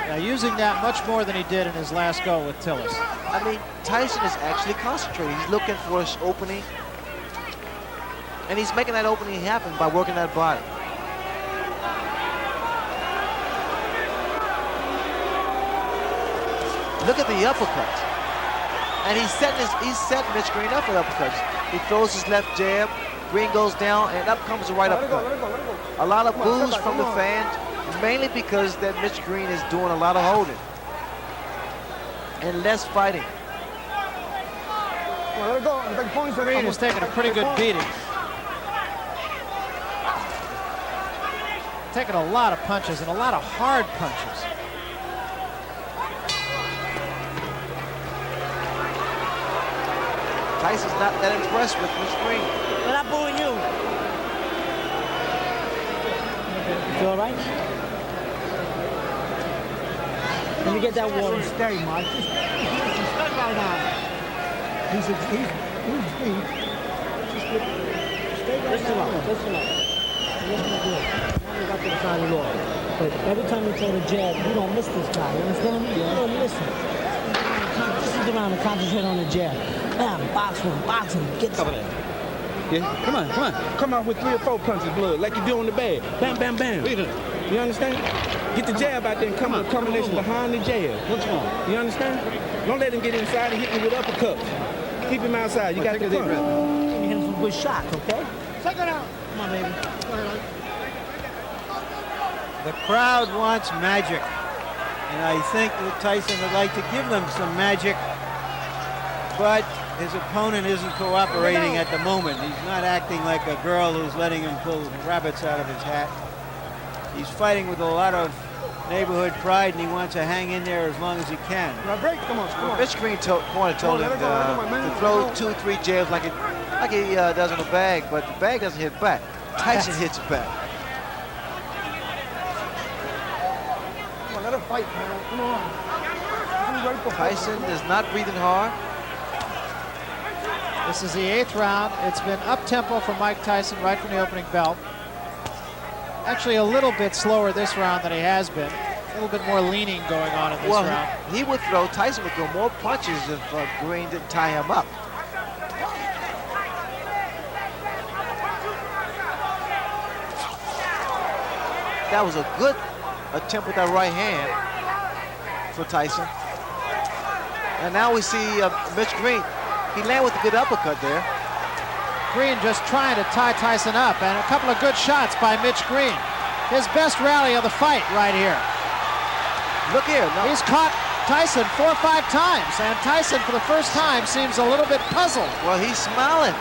Now using that much more than he did in his last go with Tillis. I mean, Tyson is actually concentrating. He's looking for his opening. And he's making that opening happen by working that body. Look at the uppercuts. And he's setting Mitch Green up with uppercuts. He throws his left jab, Green goes down, and up comes the right uppercut. A lot of boos from the fans, mainly because that Mitch Green is doing a lot of holding and less fighting. Green is taking a pretty good beating. Taking a lot of punches and a lot of hard punches. Tyson's not that impressed with Mitch Green. We're not booing you. You feel all right? Let me get that water. Stay, Mike. Just stay right now. He's speed. Just stay right Listen now. up. Listen up. Listen good. Now we got to the side of the law. But every time you throw the jab, you don't miss this guy. You understand me? You don't miss him. Just sit around and concentrate on the jab. Bam, box him, get over there. Yeah, come on. Come out with 3 or 4 punches of blood, like you do on the bag. Bam, bam, bam. You understand? Get the jab out there and come with a combination behind the jab. What's wrong? You understand? Don't let him get inside and hit you with uppercuts. Keep him outside. You got to Let me hit him some good shots, okay? Check it out. Come on, baby. The crowd wants magic, and I think that Tyson would like to give them some magic, but his opponent isn't cooperating at the moment. He's not acting like a girl who's letting him pull rabbits out of his hat. He's fighting with a lot of neighborhood pride, and he wants to hang in there as long as he can. Come on. Mitch Green told him to throw 2 or 3 jabs like he does on the bag, but the bag doesn't hit back. Tyson hits back. Come on, let him fight, man. Come on. Tyson is not breathing hard. This is the 8th round. It's been up-tempo for Mike Tyson right from the opening bell. Actually a little bit slower this round than he has been. A little bit more leaning going on in this round. Tyson would throw more punches if Green didn't tie him up. That was a good attempt with that right hand for Tyson. And now we see Mitch Green. He landed with a good uppercut there. Green just trying to tie Tyson up, and a couple of good shots by Mitch Green. His best rally of the fight right here. Look here. No. He's caught Tyson 4 or 5 times, and Tyson for the first time seems a little bit puzzled. Well, he's smiling.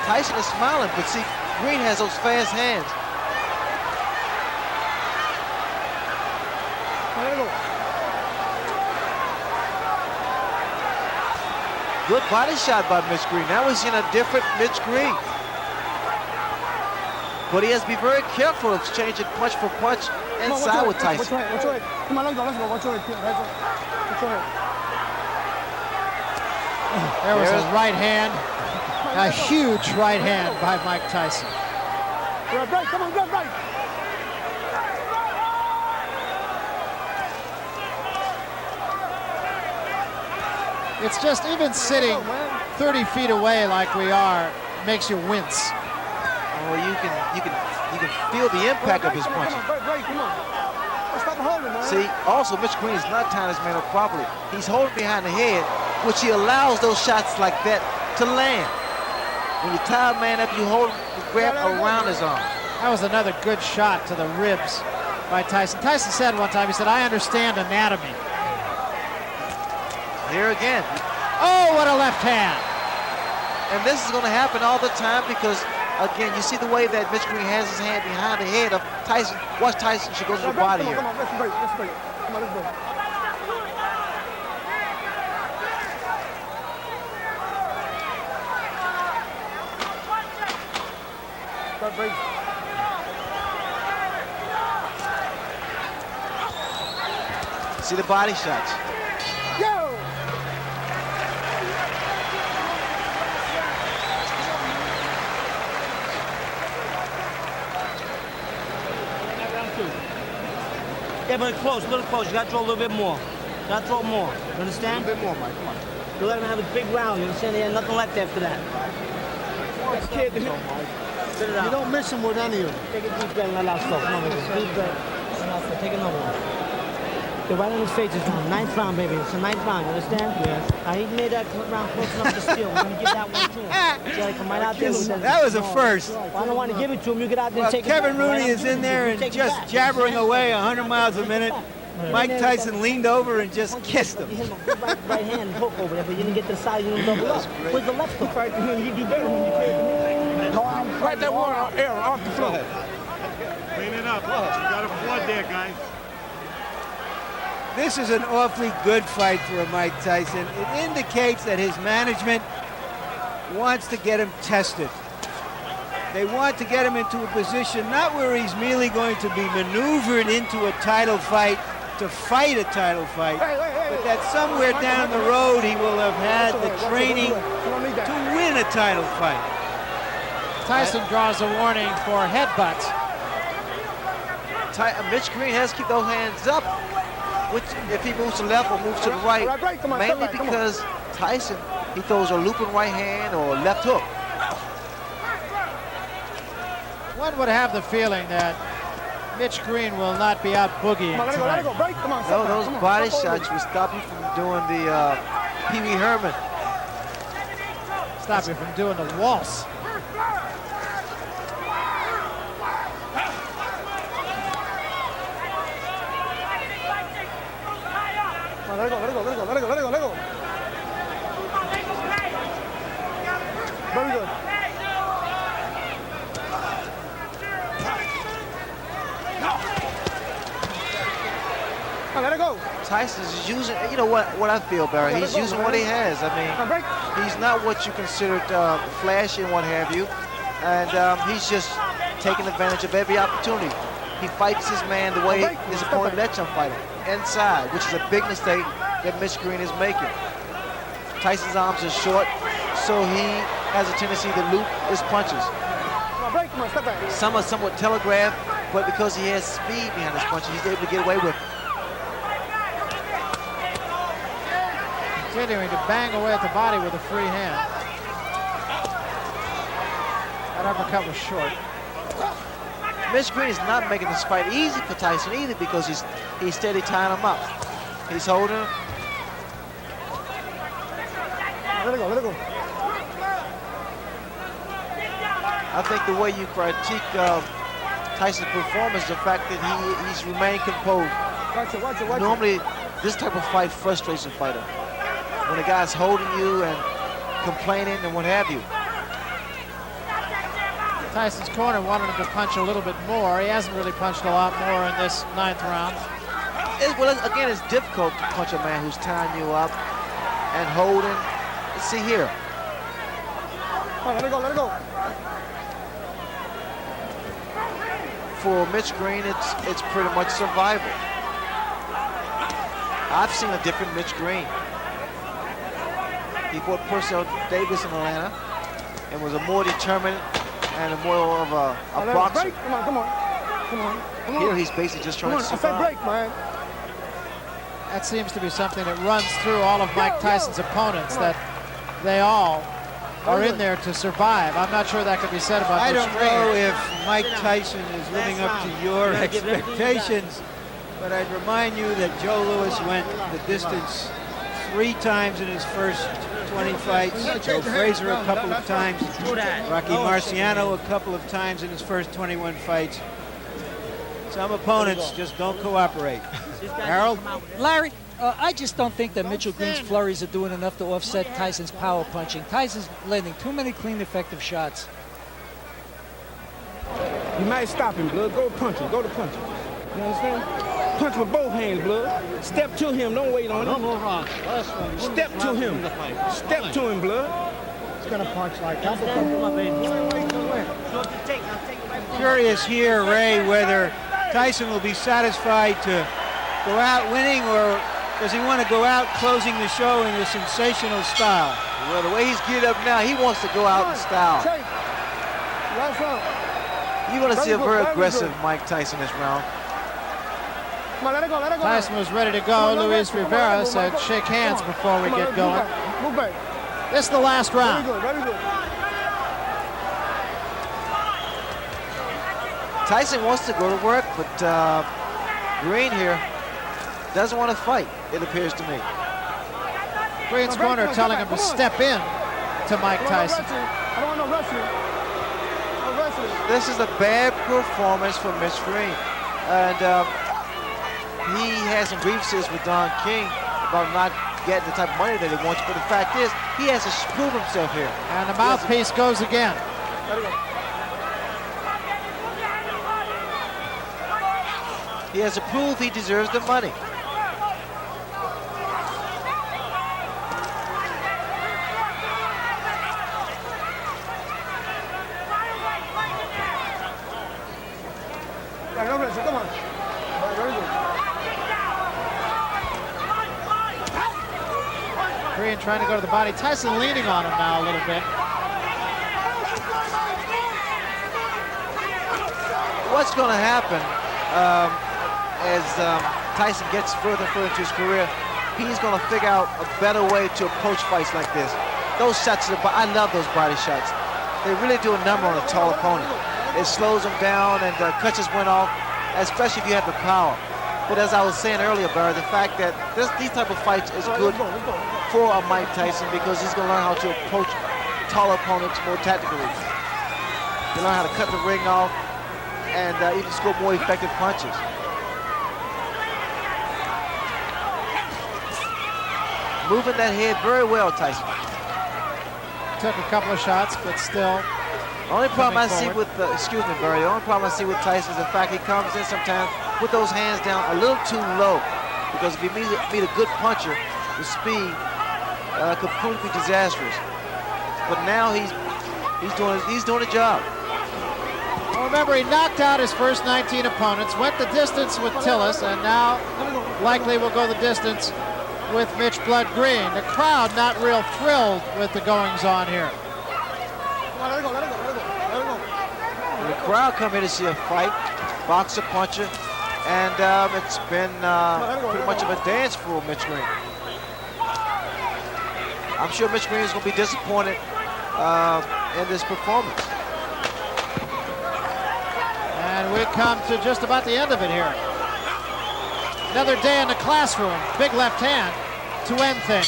Tyson is smiling, but see, Green has those fast hands. Good body shot by Mitch Green. Now we're seeing a different Mitch Green. But he has to be very careful of exchanging punch for punch inside with Tyson. Watch your head. Come on, let's go. Watch your head. Watch your head. There was a right hand. A huge right hand by Mike Tyson. Right, come on, right. It's just even sitting 30 feet away like we are makes you wince. Well, you can feel the impact of his punches. See, also Mitch Green is not tying his man up properly. He's holding behind the head, which he allows those shots like that to land. When you tie a man up, you hold him, you grab around his arm. That was another good shot to the ribs by Tyson. Tyson said one time, he said, "I understand anatomy." Here again. Oh, what a left hand. And this is going to happen all the time because, again, you see the way that Mitch Green has his hand behind the head of Tyson. Watch Tyson, she goes to the body here. Come on, let's break. Come on, let's go. Start break. See the body shots. Yo! Yeah, but close, a little close. You got to throw a little bit more. You got to throw more. You understand? A little bit more, Mike. Come on. You let him have a big round. You understand? He had nothing left after that. Spit it out. You don't miss him with any of them. Take a deep breath and let out slow. Come on, baby. Deep breath. And out slow. Take another one. Get right in his face this round. Ninth round, baby. It's a ninth round. You understand? Yes. He made that round close enough to steal. We're going to give that one to him. You got to come right out there with that. That was a first. Well, I don't want to give it to him. You get out there and take Kevin it back. Rooney is in there and just jabbering away 100 miles a minute. Mike Tyson leaned over and just kissed him. You hit him right hand hook over there, but you didn't get the side. You didn't double up. Where's the left hook? Right there. You do better when you carry Right that water air off the floor. Clean it up. You got a flood there, guys. This is an awfully good fight for a Mike Tyson. It indicates that his management wants to get him tested. They want to get him into a position not where he's merely going to be maneuvered into a title fight to fight a title fight, but that somewhere down the road he will have had the training to win a title fight. Tyson draws a warning for headbutts. Mitch Green has to keep those hands up, which if he moves to the left or moves to the right, mainly because Tyson, he throws a looping right hand or left hook. One would have the feeling that Mitch Green will not be out boogieing tonight. No, those body shots will stop you from doing the Pee Wee Herman. Stop you from doing the waltz. Let it go. Very good. Let it go. Tyson's using, you know what I feel, Barry, he's using what he has. I mean, he's not what you considered flashy and what have you, and he's just taking advantage of every opportunity. He fights his man the way his opponent lets him fight him, inside, which is a big mistake that Mitch Green is making. Tyson's arms are short, so he has a tendency to loop his punches. Some are somewhat telegraphed, but because he has speed behind his punches, he's able to get away with it. Continuing to bang away at the body with a free hand. That uppercut was short. Mitch Green is not making this fight easy for Tyson either because he's steady tying him up. He's holding him. Let it go. I think the way you critique Tyson's performance is the fact that he's remained composed. Watch it. Normally, this type of fight frustrates a fighter. When a guy's holding you and complaining and what have you. Tyson's corner wanted him to punch a little bit more. He hasn't really punched a lot more in this ninth round. Again, it's difficult to punch a man who's tying you up and holding. Let's see here. Let it go. For Mitch Green, it's pretty much survival. I've seen a different Mitch Green. He fought Purcell Davis in Atlanta and was a more determined and a more of a boxer. Come on. Here he's basically just trying to survive. Break, man. That seems to be something that runs through all of Mike Tyson's opponents, that they all are in there to survive. I'm not sure that could be said about I Mitch don't Green. know if Mike Tyson is living up to your expectations, but I'd remind you that Joe Louis went the distance 3 times in his first 20 fights. Joe Frazier a couple of times. Rocky Marciano a couple of times in his first 21 fights. Some opponents just don't cooperate. Harold? Larry, I just don't think that Mitchell Green's flurries are doing enough to offset Tyson's power punching. Tyson's landing too many clean, effective shots. You might stop him, blood. Go punch him. Go to punch him. You understand? Punch with both hands, blood. Step to him. Don't wait on him. Step to him. Step to him, blood. He's going to punch like that. Curious here, Ray, whether Tyson will be satisfied to go out winning, or does he want to go out closing the show in a sensational style? Well, the way he's geared up now, he wants to go out in style. You're going to see a very aggressive Mike Tyson this round. Tyson was ready to go. Luis Rivera said shake hands before we get going. This is the last round. Tyson wants to go to work, but Green here doesn't want to fight, it appears to me. Green's corner telling him to step in to Mike Tyson. This is a bad performance for Mitch Green. And he has some grievances with Don King about not getting the type of money that he wants. But the fact is, he has to prove himself here. And the mouthpiece goes again. He has to prove he deserves the money. Green trying to go to the body. Tyson leaning on him now a little bit. What's going to happen as Tyson gets further and further into his career, he's going to figure out a better way to approach fights like this. Those shots to the body, I love those body shots. They really do a number on a tall opponent. It slows them down and cuts his win off, especially if you have the power. But as I was saying earlier, Barry, the fact that these type of fights is good for Mike Tyson because he's going to learn how to approach tall opponents more tactically. He'll learn how to cut the ring off and even score more effective punches. Moving that head very well, Tyson. Took a couple of shots, but still. The only problem I see with, excuse me, Barry, the only problem I see with Tyson is the fact he comes in sometimes with those hands down a little too low. Because if you meet a good puncher, the speed could prove to be disastrous. But now he's doing a job. Well, remember, he knocked out his first 19 opponents, went the distance with Tillis, and now likely will go the distance with Mitch Blood Green. The crowd not real thrilled with the goings-on here. The crowd come here to see a fight, boxer, puncher, and it's been pretty much of a dance for Mitch Green. I'm sure Mitch Green is going to be disappointed in this performance. And we come to just about the end of it here. Another day in the classroom, big left hand to end things.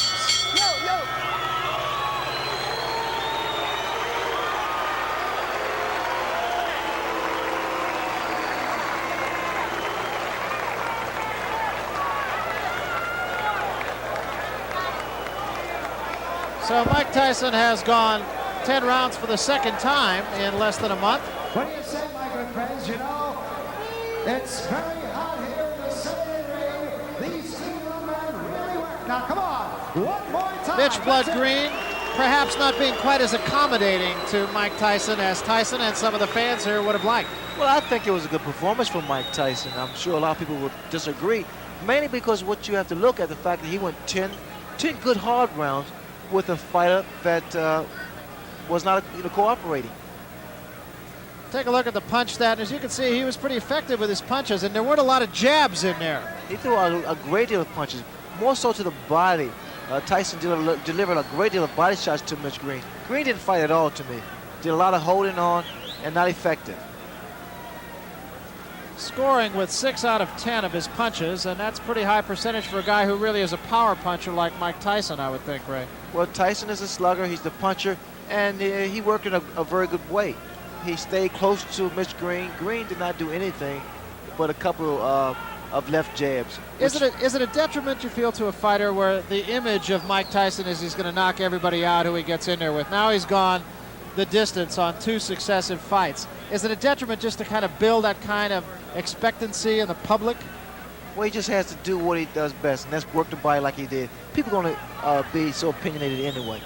So Mike Tyson has gone 10 rounds for the second time in less than a month. What do you say, my good friends? You know, it's very hot here in the city ring. These single men really work. Now, come on, one more time. Mitch Blood Green, perhaps not being quite as accommodating to Mike Tyson as Tyson and some of the fans here would have liked. Well, I think it was a good performance from Mike Tyson. I'm sure a lot of people would disagree, mainly because what you have to look at the fact that he went 10 good hard rounds with a fighter that was not cooperating. Take a look at the punch stat. As you can see, he was pretty effective with his punches, and there weren't a lot of jabs in there. He threw out a great deal of punches, more so to the body Tyson delivered a great deal of body shots to Mitch Green. Green didn't fight at all to me. Did a lot of holding on and not effective. Scoring with 6 out of 10 of his punches, and that's pretty high percentage for a guy who really is a power puncher like Mike Tyson, I would think, Ray. Well, Tyson is a slugger, he's the puncher, and he worked in a very good way. He stayed close to Mitch Green. Green did not do anything but a couple of left jabs. Is it a detriment, you feel, to a fighter where the image of Mike Tyson is he's going to knock everybody out who he gets in there with? Now he's gone the distance on 2 successive fights. Is it a detriment just to kind of build that kind of expectancy in the public? Well, he just has to do what he does best, and that's work the body like he did. People are going to be so opinionated anyway.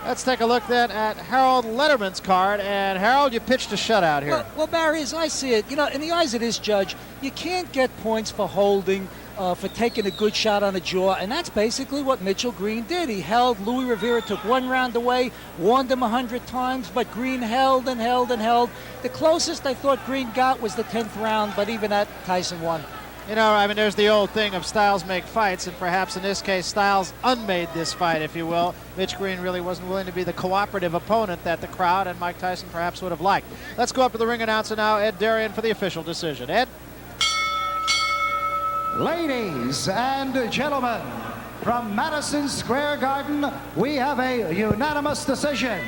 Let's take a look then at Harold Letterman's card. And Harold, you pitched a shutout here. Well, Barry, as I see it, you know, in the eyes of this judge, you can't get points for holding, for taking a good shot on the jaw, and that's basically what Mitchell Green did. He held. Louis Rivera took 1 round away, warned him 100 times, but Green held and held and held. The closest I thought Green got was the 10th round, but even that, Tyson won. You know, I mean, there's the old thing of styles make fights, and perhaps in this case, styles unmade this fight, if you will. Mitch Green really wasn't willing to be the cooperative opponent that the crowd and Mike Tyson perhaps would have liked. Let's go up to the ring announcer now, Ed Darien, for the official decision. Ed? Ladies and gentlemen, from Madison Square Garden, we have a unanimous decision.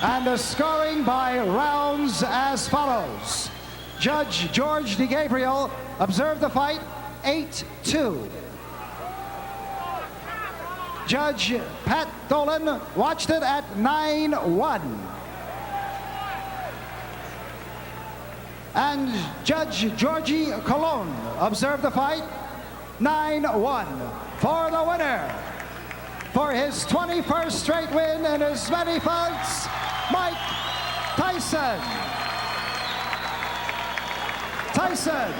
And the scoring by rounds as follows. Judge George DeGabriel observed the fight 8-2. Judge Pat Dolan watched it at 9-1. And Judge Georgie Colon observed the fight 9-1 for the winner. For his 21st straight win in as many fights, Mike Tyson. Tyson.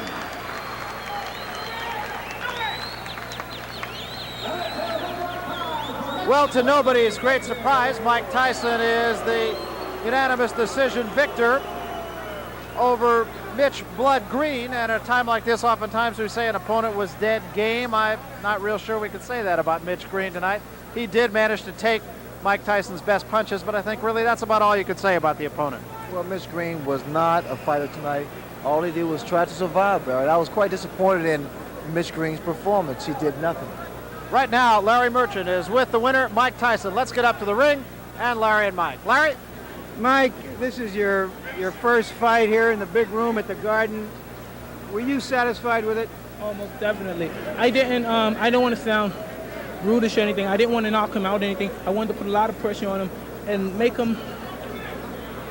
Well, to nobody's great surprise, Mike Tyson is the unanimous decision victor over Mitch Blood Green. And at a time like this, oftentimes we say an opponent was dead game. I'm not real sure we could say that about Mitch Green tonight. He did manage to take Mike Tyson's best punches, but I think really that's about all you could say about the opponent. Well, Mitch Green was not a fighter tonight. All he did was try to survive, Barrett. I was quite disappointed in Mitch Green's performance. He did nothing. Right now, Larry Merchant is with the winner, Mike Tyson. Let's get up to the ring, and Larry and Mike. Larry? Mike, this is your first fight here in the big room at the Garden. Were you satisfied with it? Almost definitely. I didn't want to sound rudish or anything. I didn't want to knock him out or anything. I wanted to put a lot of pressure on him and make him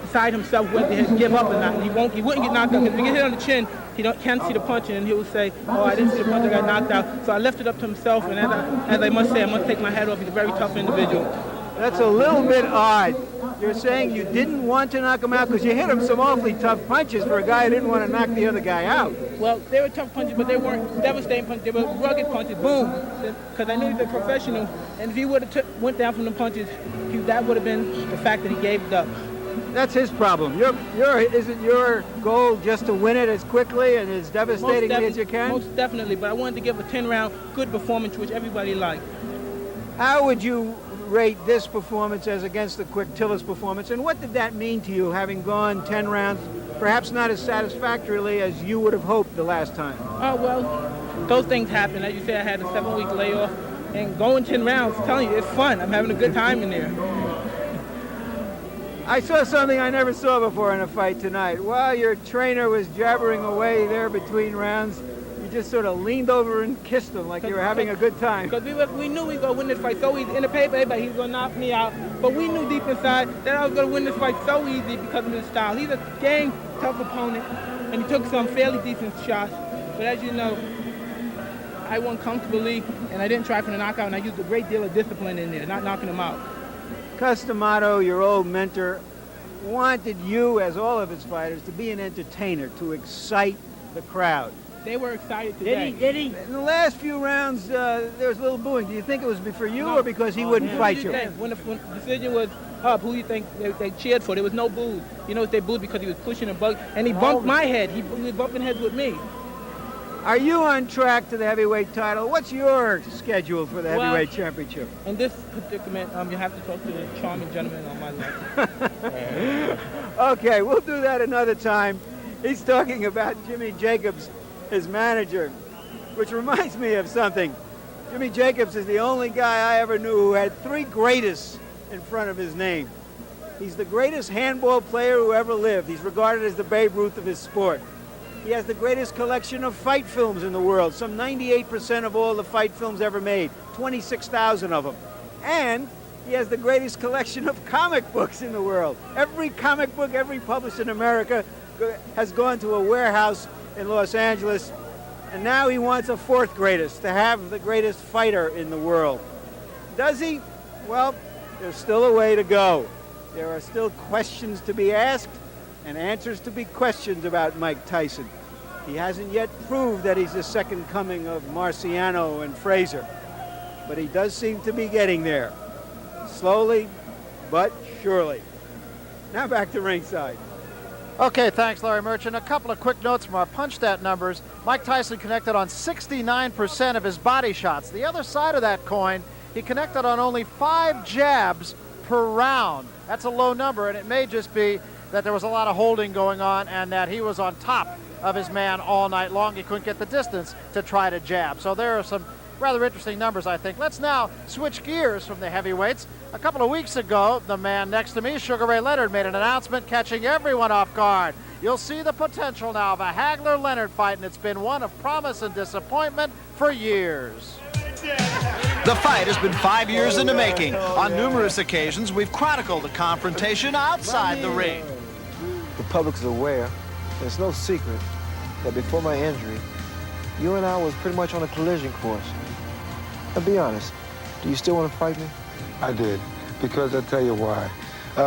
decide himself whether to give up or not. He wouldn't get knocked out, because if he get hit on the chin, he can't see the punch, and he would say, oh, I didn't see the punch, I got knocked out. So I left it up to himself, and as I must say, I must take my hat off. He's a very tough individual. That's a little bit odd. You're saying you didn't want to knock him out because you hit him some awfully tough punches for a guy who didn't want to knock the other guy out. Well, they were tough punches, but they weren't devastating punches. They were rugged punches, boom. Because I knew he was a professional, and if he would have went down from the punches, that would have been the fact that he gave it up. That's his problem. Isn't your goal just to win it as quickly and as devastatingly as you can? Most definitely, but I wanted to give a 10-round good performance, which everybody liked. How would you rate this performance as against the quick Tillis performance, and what did that mean to you, having gone 10 rounds, perhaps not as satisfactorily as you would have hoped the last time? Oh, well, those things happen. As you said, I had a 7-week layoff, and going 10 rounds, I'm telling you, it's fun. I'm having a good time in there. I saw something I never saw before in a fight tonight. While your trainer was jabbering away there between rounds, you just sort of leaned over and kissed him like you were having a good time. Because we knew we were going to win this fight so easy. In the paper, everybody, he was going to knock me out. But we knew deep inside that I was going to win this fight so easy because of his style. He's a game, tough opponent, and he took some fairly decent shots. But as you know, I won comfortably, and I didn't try for the knockout, and I used a great deal of discipline in there, not knocking him out. Customato, your old mentor, wanted you, as all of his fighters, to be an entertainer, to excite the crowd. They were excited today. Did he? In the last few rounds, there was a little booing. Do you think it was for you or because he wouldn't fight you? When the decision was up, who do you think they cheered for? There was no boos. You know, they booed because he was pushing and bugging, and he bumped my head. He was bumping heads with me. Are you on track to the heavyweight title? What's your schedule for the heavyweight championship? In this predicament, you have to talk to the charming gentleman on my left. Okay, we'll do that another time. He's talking about Jimmy Jacobs, his manager, which reminds me of something. Jimmy Jacobs is the only guy I ever knew who had 3 greatest in front of his name. He's the greatest handball player who ever lived. He's regarded as the Babe Ruth of his sport. He has the greatest collection of fight films in the world, some 98% of all the fight films ever made, 26,000 of them. And he has the greatest collection of comic books in the world. Every comic book ever published in America has gone to a warehouse in Los Angeles, and now he wants a 4th greatest, to have the greatest fighter in the world. Does he? Well, there's still a way to go. There are still questions to be asked and answers to be questioned about Mike Tyson. He hasn't yet proved that he's the second coming of Marciano and Frazier, but he does seem to be getting there. Slowly, but surely. Now back to ringside. Okay, thanks, Larry Merchant. A couple of quick notes from our punch stat numbers. Mike Tyson connected on 69% of his body shots. The other side of that coin, he connected on only 5 jabs per round. That's a low number, and it may just be that there was a lot of holding going on and that he was on top of his man all night long. He couldn't get the distance to try to jab. So there are some rather interesting numbers, I think. Let's now switch gears from the heavyweights. A couple of weeks ago, the man next to me, Sugar Ray Leonard, made an announcement catching everyone off guard. You'll see the potential now of a Hagler-Leonard fight, and it's been one of promise and disappointment for years. The fight has been 5 years in the making. On numerous occasions, we've chronicled the confrontation outside the ring. The public is aware, it's no secret, that before my injury, you and I was pretty much on a collision course. Now be honest, do you still want to fight me? I did, because I'll tell you why.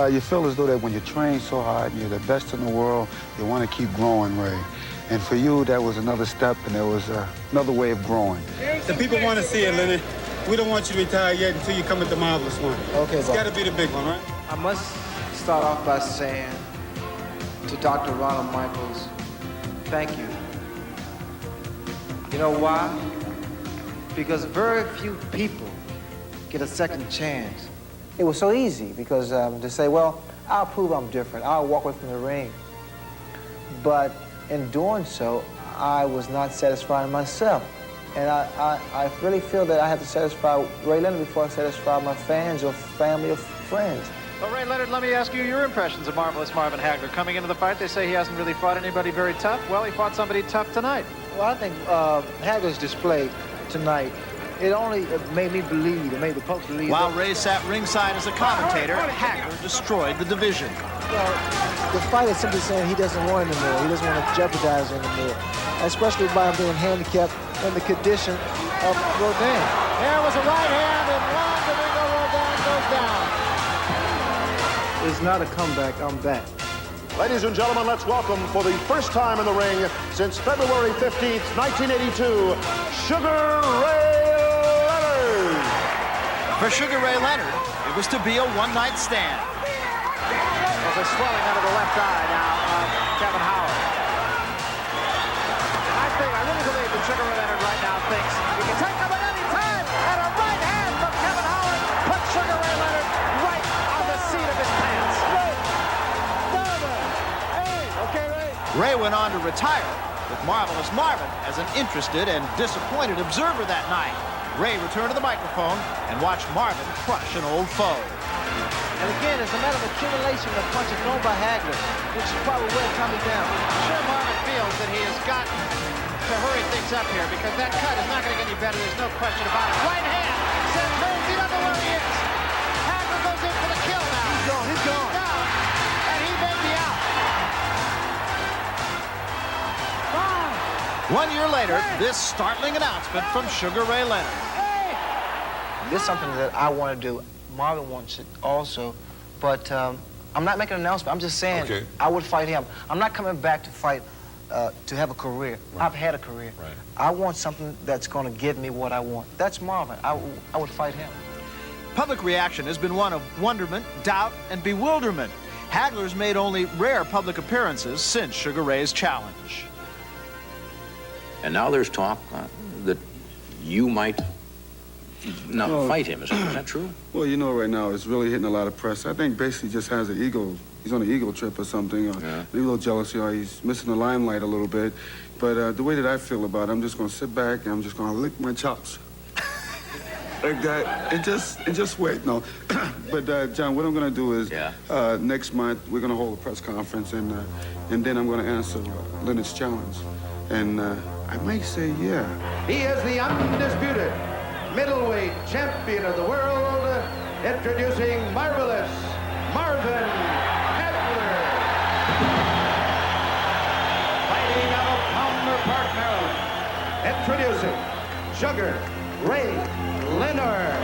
You feel as though that when you train so hard, you're the best in the world, you want to keep growing, Ray. And for you, that was another step, and there was another way of growing. The people want to see it, Leonard. We don't want you to retire yet until you come at the marvelous one. Okay, it's got to be the big one, right? I must start off by saying to Dr. Ronald Michaels, thank you. You know why? Because very few people get a second chance. It was so easy because to say, well, I'll prove I'm different. I'll walk away from the ring. But in doing so, I was not satisfying myself. And I really feel that I have to satisfy Ray Leonard before I satisfy my fans or family or friends. Well, Ray Leonard, let me ask you your impressions of Marvelous Marvin Hagler. Coming into the fight, they say he hasn't really fought anybody very tough. Well, he fought somebody tough tonight. Well, I think Hagler's display tonight, it only made me believe, it made the folks believe. While Ray sat ringside as a commentator, Hagler destroyed the division. Well, the fight is simply saying he doesn't want anymore. He doesn't want to jeopardize anymore, especially by being handicapped in the condition of Rodin. There was a right hand, and Juan Domingo Rodin goes down. It's not a comeback, I'm back. Ladies and gentlemen, let's welcome for the first time in the ring since February 15th, 1982, Sugar Ray Leonard. For Sugar Ray Leonard, it was to be a one-night stand. There's a swelling under the left eye now of Kevin Howard. And I really believe that Sugar Ray Leonard right now thinks he can take him at any time, and a right hand from Kevin Howard puts Sugar Ray Leonard right on the seat of his pants. Okay, Ray. Ray went on to retire with Marvelous Marvin as an interested and disappointed observer that night. Ray returned to the microphone and watched Marvin crush an old foe. And again, it's a matter of accumulation of punches thrown by Hagler, which is probably where Tommy down. I'm sure Marvin feels that he has got to hurry things up here because that cut is not going to get any better. There's no question about it. Right hand sends Rose. He doesn't know where he is. Hagler goes in for the kill now. He's gone. He's gone. Down, and he may be out. 1 year later, this startling announcement from Sugar Ray Leonard. This is something that I want to do. Marvin wants it also, but I'm not making an announcement. I'm just saying I would fight him. I'm not coming back to fight to have a career. Right. I've had a career. Right. I want something that's going to give me what I want. That's Marvin. I would fight him. Public reaction has been one of wonderment, doubt, and bewilderment. Hagler's made only rare public appearances since Sugar Ray's challenge. And now there's talk that you might not fight him. Is that true? Well, you know, right now it's really hitting a lot of press. I think basically just has an ego. He's on an ego trip or something. Maybe a little jealousy, or he's missing the limelight a little bit. But the way that I feel about it, I'm just going to sit back and I'm just going to lick my chops. Like that, and just wait. No, but John, what I'm going to do is next month we're going to hold a press conference, and then I'm going to answer Leonard's challenge, and I might say yeah. He is the undisputed middleweight champion of the world, introducing Marvelous Marvin Hagler. Fighting out of Palmer Park, Maryland, introducing Sugar Ray Leonard.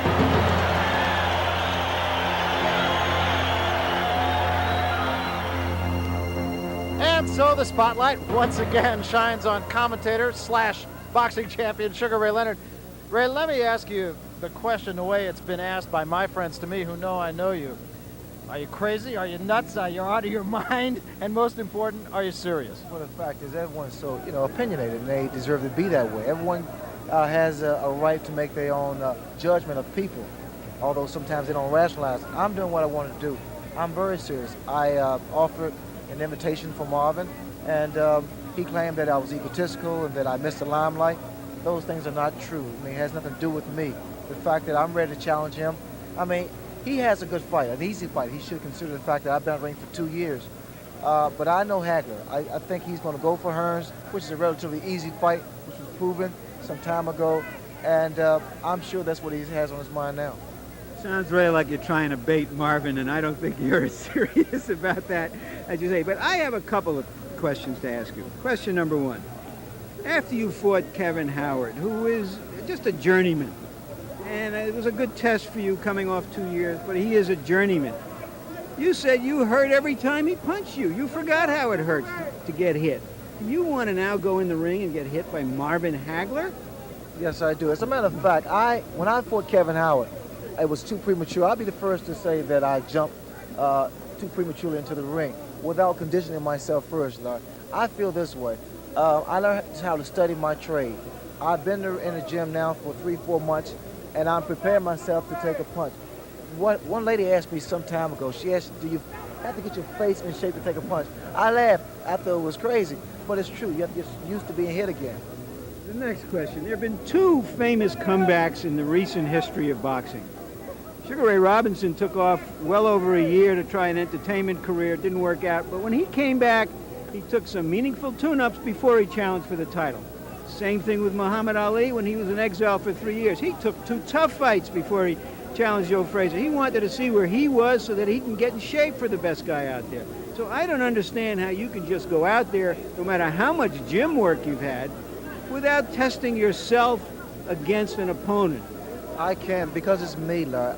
And so the spotlight once again shines on commentator / boxing champion Sugar Ray Leonard. Ray, let me ask you the question the way it's been asked by my friends to me who know I know you. Are you crazy? Are you nuts? Are you out of your mind? And most important, are you serious? Well, the fact is everyone's so, opinionated, and they deserve to be that way. Everyone has a right to make their own judgment of people, although sometimes they don't rationalize. I'm doing what I want to do. I'm very serious. I offered an invitation for Marvin, and he claimed that I was egotistical and that I missed the limelight. Those things are not true. I mean, it has nothing to do with me. The fact that I'm ready to challenge him, I mean, he has a good fight, an easy fight. He should consider the fact that I've been in the ring for 2 years. But I know Hagler. I think he's going to go for Hearns, which is a relatively easy fight, which was proven some time ago. And I'm sure that's what he has on his mind now. Sounds really like you're trying to bait Marvin, and I don't think you're as serious about that as you say. But I have a couple of questions to ask you. Question number one. After you fought Kevin Howard, who is just a journeyman, and it was a good test for you coming off 2 years, but he is a journeyman. You said you hurt every time he punched you. You forgot how it hurts to get hit. Do you want to now go in the ring and get hit by Marvin Hagler? Yes, I do. As a matter of fact, when I fought Kevin Howard, it was too premature. I'll be the first to say that I jumped too prematurely into the ring without conditioning myself first, Lord. I feel this way. I learned how to study my trade. I've been in the gym now for 3-4 months, and I'm preparing myself to take a punch. One lady asked me some time ago, she asked, do you have to get your face in shape to take a punch? I laughed. I thought it was crazy, but it's true. You have to get used to being hit again. The next question. There have been two famous comebacks in the recent history of boxing. Sugar Ray Robinson took off well over a year to try an entertainment career. It didn't work out, but when he came back, he took some meaningful tune-ups before he challenged for the title. Same thing with Muhammad Ali when he was in exile for 3 years. He took 2 tough fights before he challenged Joe Frazier. He wanted to see where he was so that he can get in shape for the best guy out there. So I don't understand how you can just go out there, no matter how much gym work you've had, without testing yourself against an opponent. I can't, because it's me, Larry.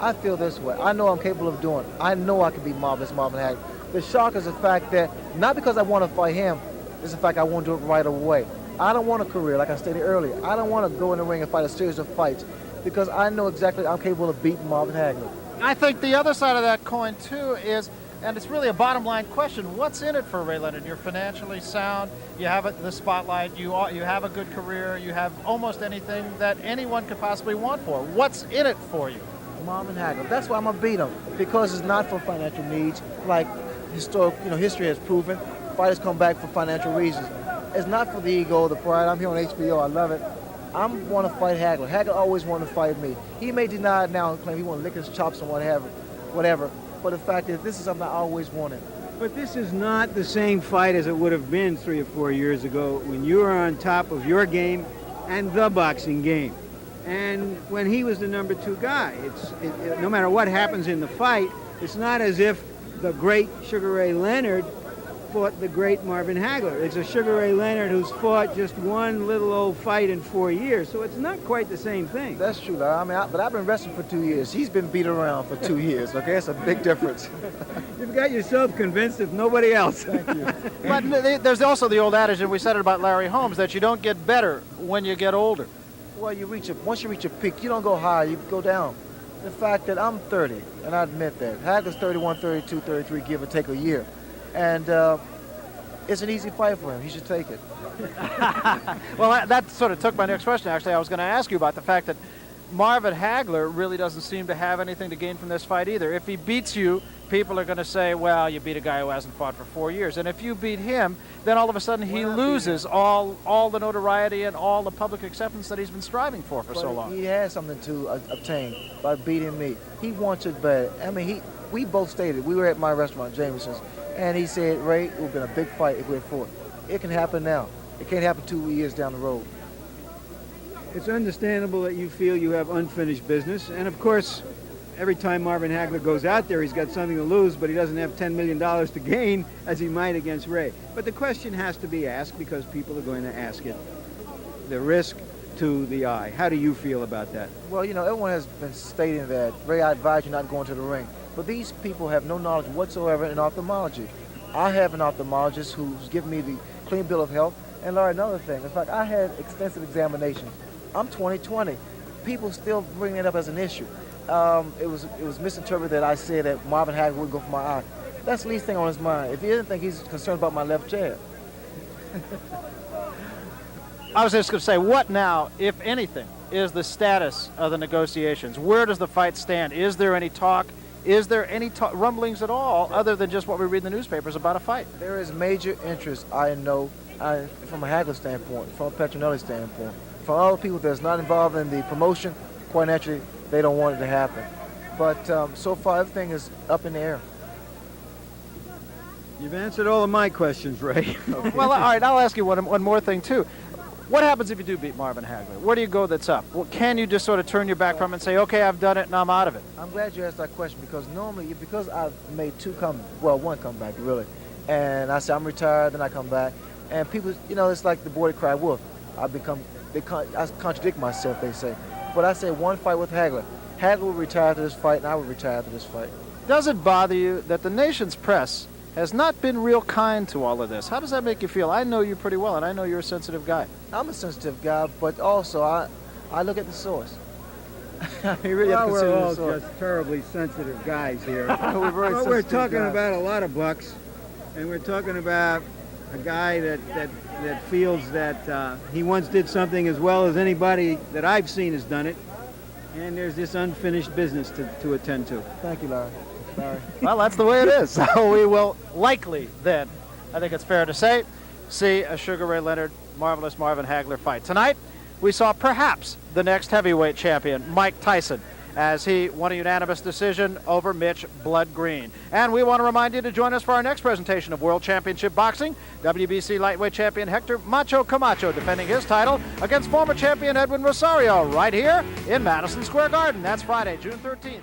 I feel this way. I know I'm capable of doing it. I know I can beat Marvin Hagler. The shock is the fact that, not because I want to fight him, it's the fact I want to do it right away. I don't want a career, like I stated earlier. I don't want to go in the ring and fight a series of fights because I know exactly I'm capable of beating Marvin Hagler. I think the other side of that coin, too, is, and it's really a bottom line question, what's in it for Ray Leonard? You're financially sound, you have the spotlight, you have a good career, you have almost anything that anyone could possibly want for. What's in it for you? Marvin Hagler. That's why I'm going to beat him, because it's not for financial needs, like history has proven. Fighters come back for financial reasons. It's not for the ego, the pride. I'm here on HBO. I love it. I want to fight Hagler. Hagler always wanted to fight me. He may deny it now and claim he want to lick his chops and whatever. But the fact is, this is something I always wanted. But this is not the same fight as it would have been 3 or 4 years ago when you were on top of your game and the boxing game. And when he was the number 2 guy, no matter what happens in the fight, it's not as if the great Sugar Ray Leonard fought the great Marvin Hagler. It's a Sugar Ray Leonard who's fought just one little old fight in 4 years, so it's not quite the same thing. That's true, but I've been wrestling for 2 years. He's been beat around for 2 years, okay? It's a big difference. You've got yourself convinced if nobody else. Thank you. But there's also the old adage, and we said it about Larry Holmes, that you don't get better when you get older. Well, once you reach a peak, you don't go higher, you go down. The fact that I'm 30, and I admit that. Hagler's 31, 32, 33, give or take a year. And It's an easy fight for him. He should take it. Well, that sort of took my next question, actually. I was going to ask you about the fact that Marvin Hagler really doesn't seem to have anything to gain from this fight either. If he beats you, people are going to say, well, you beat a guy who hasn't fought for 4 years. And if you beat him, then all of a sudden he loses all the notoriety and all the public acceptance that he's been striving for so long. He has something to obtain by beating me. He wants it bad. I mean, we both stated, we were at my restaurant, Jameson's, and he said, Ray, it would have been a big fight if we had fought. It can happen now. It can't happen 2 years down the road. It's understandable that you feel you have unfinished business, and of course, every time Marvin Hagler goes out there, he's got something to lose, but he doesn't have $10 million to gain as he might against Ray. But the question has to be asked because people are going to ask it. The risk to the eye. How do you feel about that? Well, you know, everyone has been stating that, Ray, I advise you not going to the ring. But these people have no knowledge whatsoever in ophthalmology. I have an ophthalmologist who's given me the clean bill of health and learned another thing. In fact, I had extensive examinations. I'm 20/20. People still bring it up as an issue. It was misinterpreted that I said that Marvin Hagler would go for my eye. That's the least thing on his mind. If he didn't think he's concerned about my left jab. I was just going to say, what now, if anything, is the status of the negotiations? Where does the fight stand? Is there any talk? Is there any rumblings at all other than just what we read in the newspapers about a fight? There is major interest, I know, from a Hagler standpoint, from a Petronelli standpoint. From all the people that's not involved in the promotion, quite naturally, they don't want it to happen. But so far, everything is up in the air. You've answered all of my questions, Ray. Okay. Well, all right, I'll ask you one more thing, too. What happens if you do beat Marvin Hagler? Where do you go that's up? Well, can you just sort of turn your back from it and say, okay, I've done it and I'm out of it? I'm glad you asked that question because normally, because I've made one comeback, really. And I say I'm retired, then I come back. And people, you know, it's like the boy that cried wolf. I contradict myself, they say. But I say one fight with Hagler. Hagler will retire after this fight, and I will retire after this fight. Does it bother you that the nation's press has not been real kind to all of this? How does that make you feel? I know you pretty well, and I know you're a sensitive guy. I'm a sensitive guy, but also I look at the source. You really have to consider we're all the source. just terribly sensitive guys here. We're talking about a lot of bucks, and we're talking about a guy that feels that he once did something as well as anybody that I've seen has done it, and there's this unfinished business to attend to. Thank you, Larry. Well, that's the way it is. So we will likely then, I think it's fair to say, see a Sugar Ray Leonard, Marvelous Marvin Hagler fight. Tonight, we saw perhaps the next heavyweight champion, Mike Tyson, as he won a unanimous decision over Mitch Blood Green. And we want to remind you to join us for our next presentation of World Championship Boxing. WBC lightweight champion Hector Macho Camacho defending his title against former champion Edwin Rosario right here in Madison Square Garden. That's Friday, June 13th.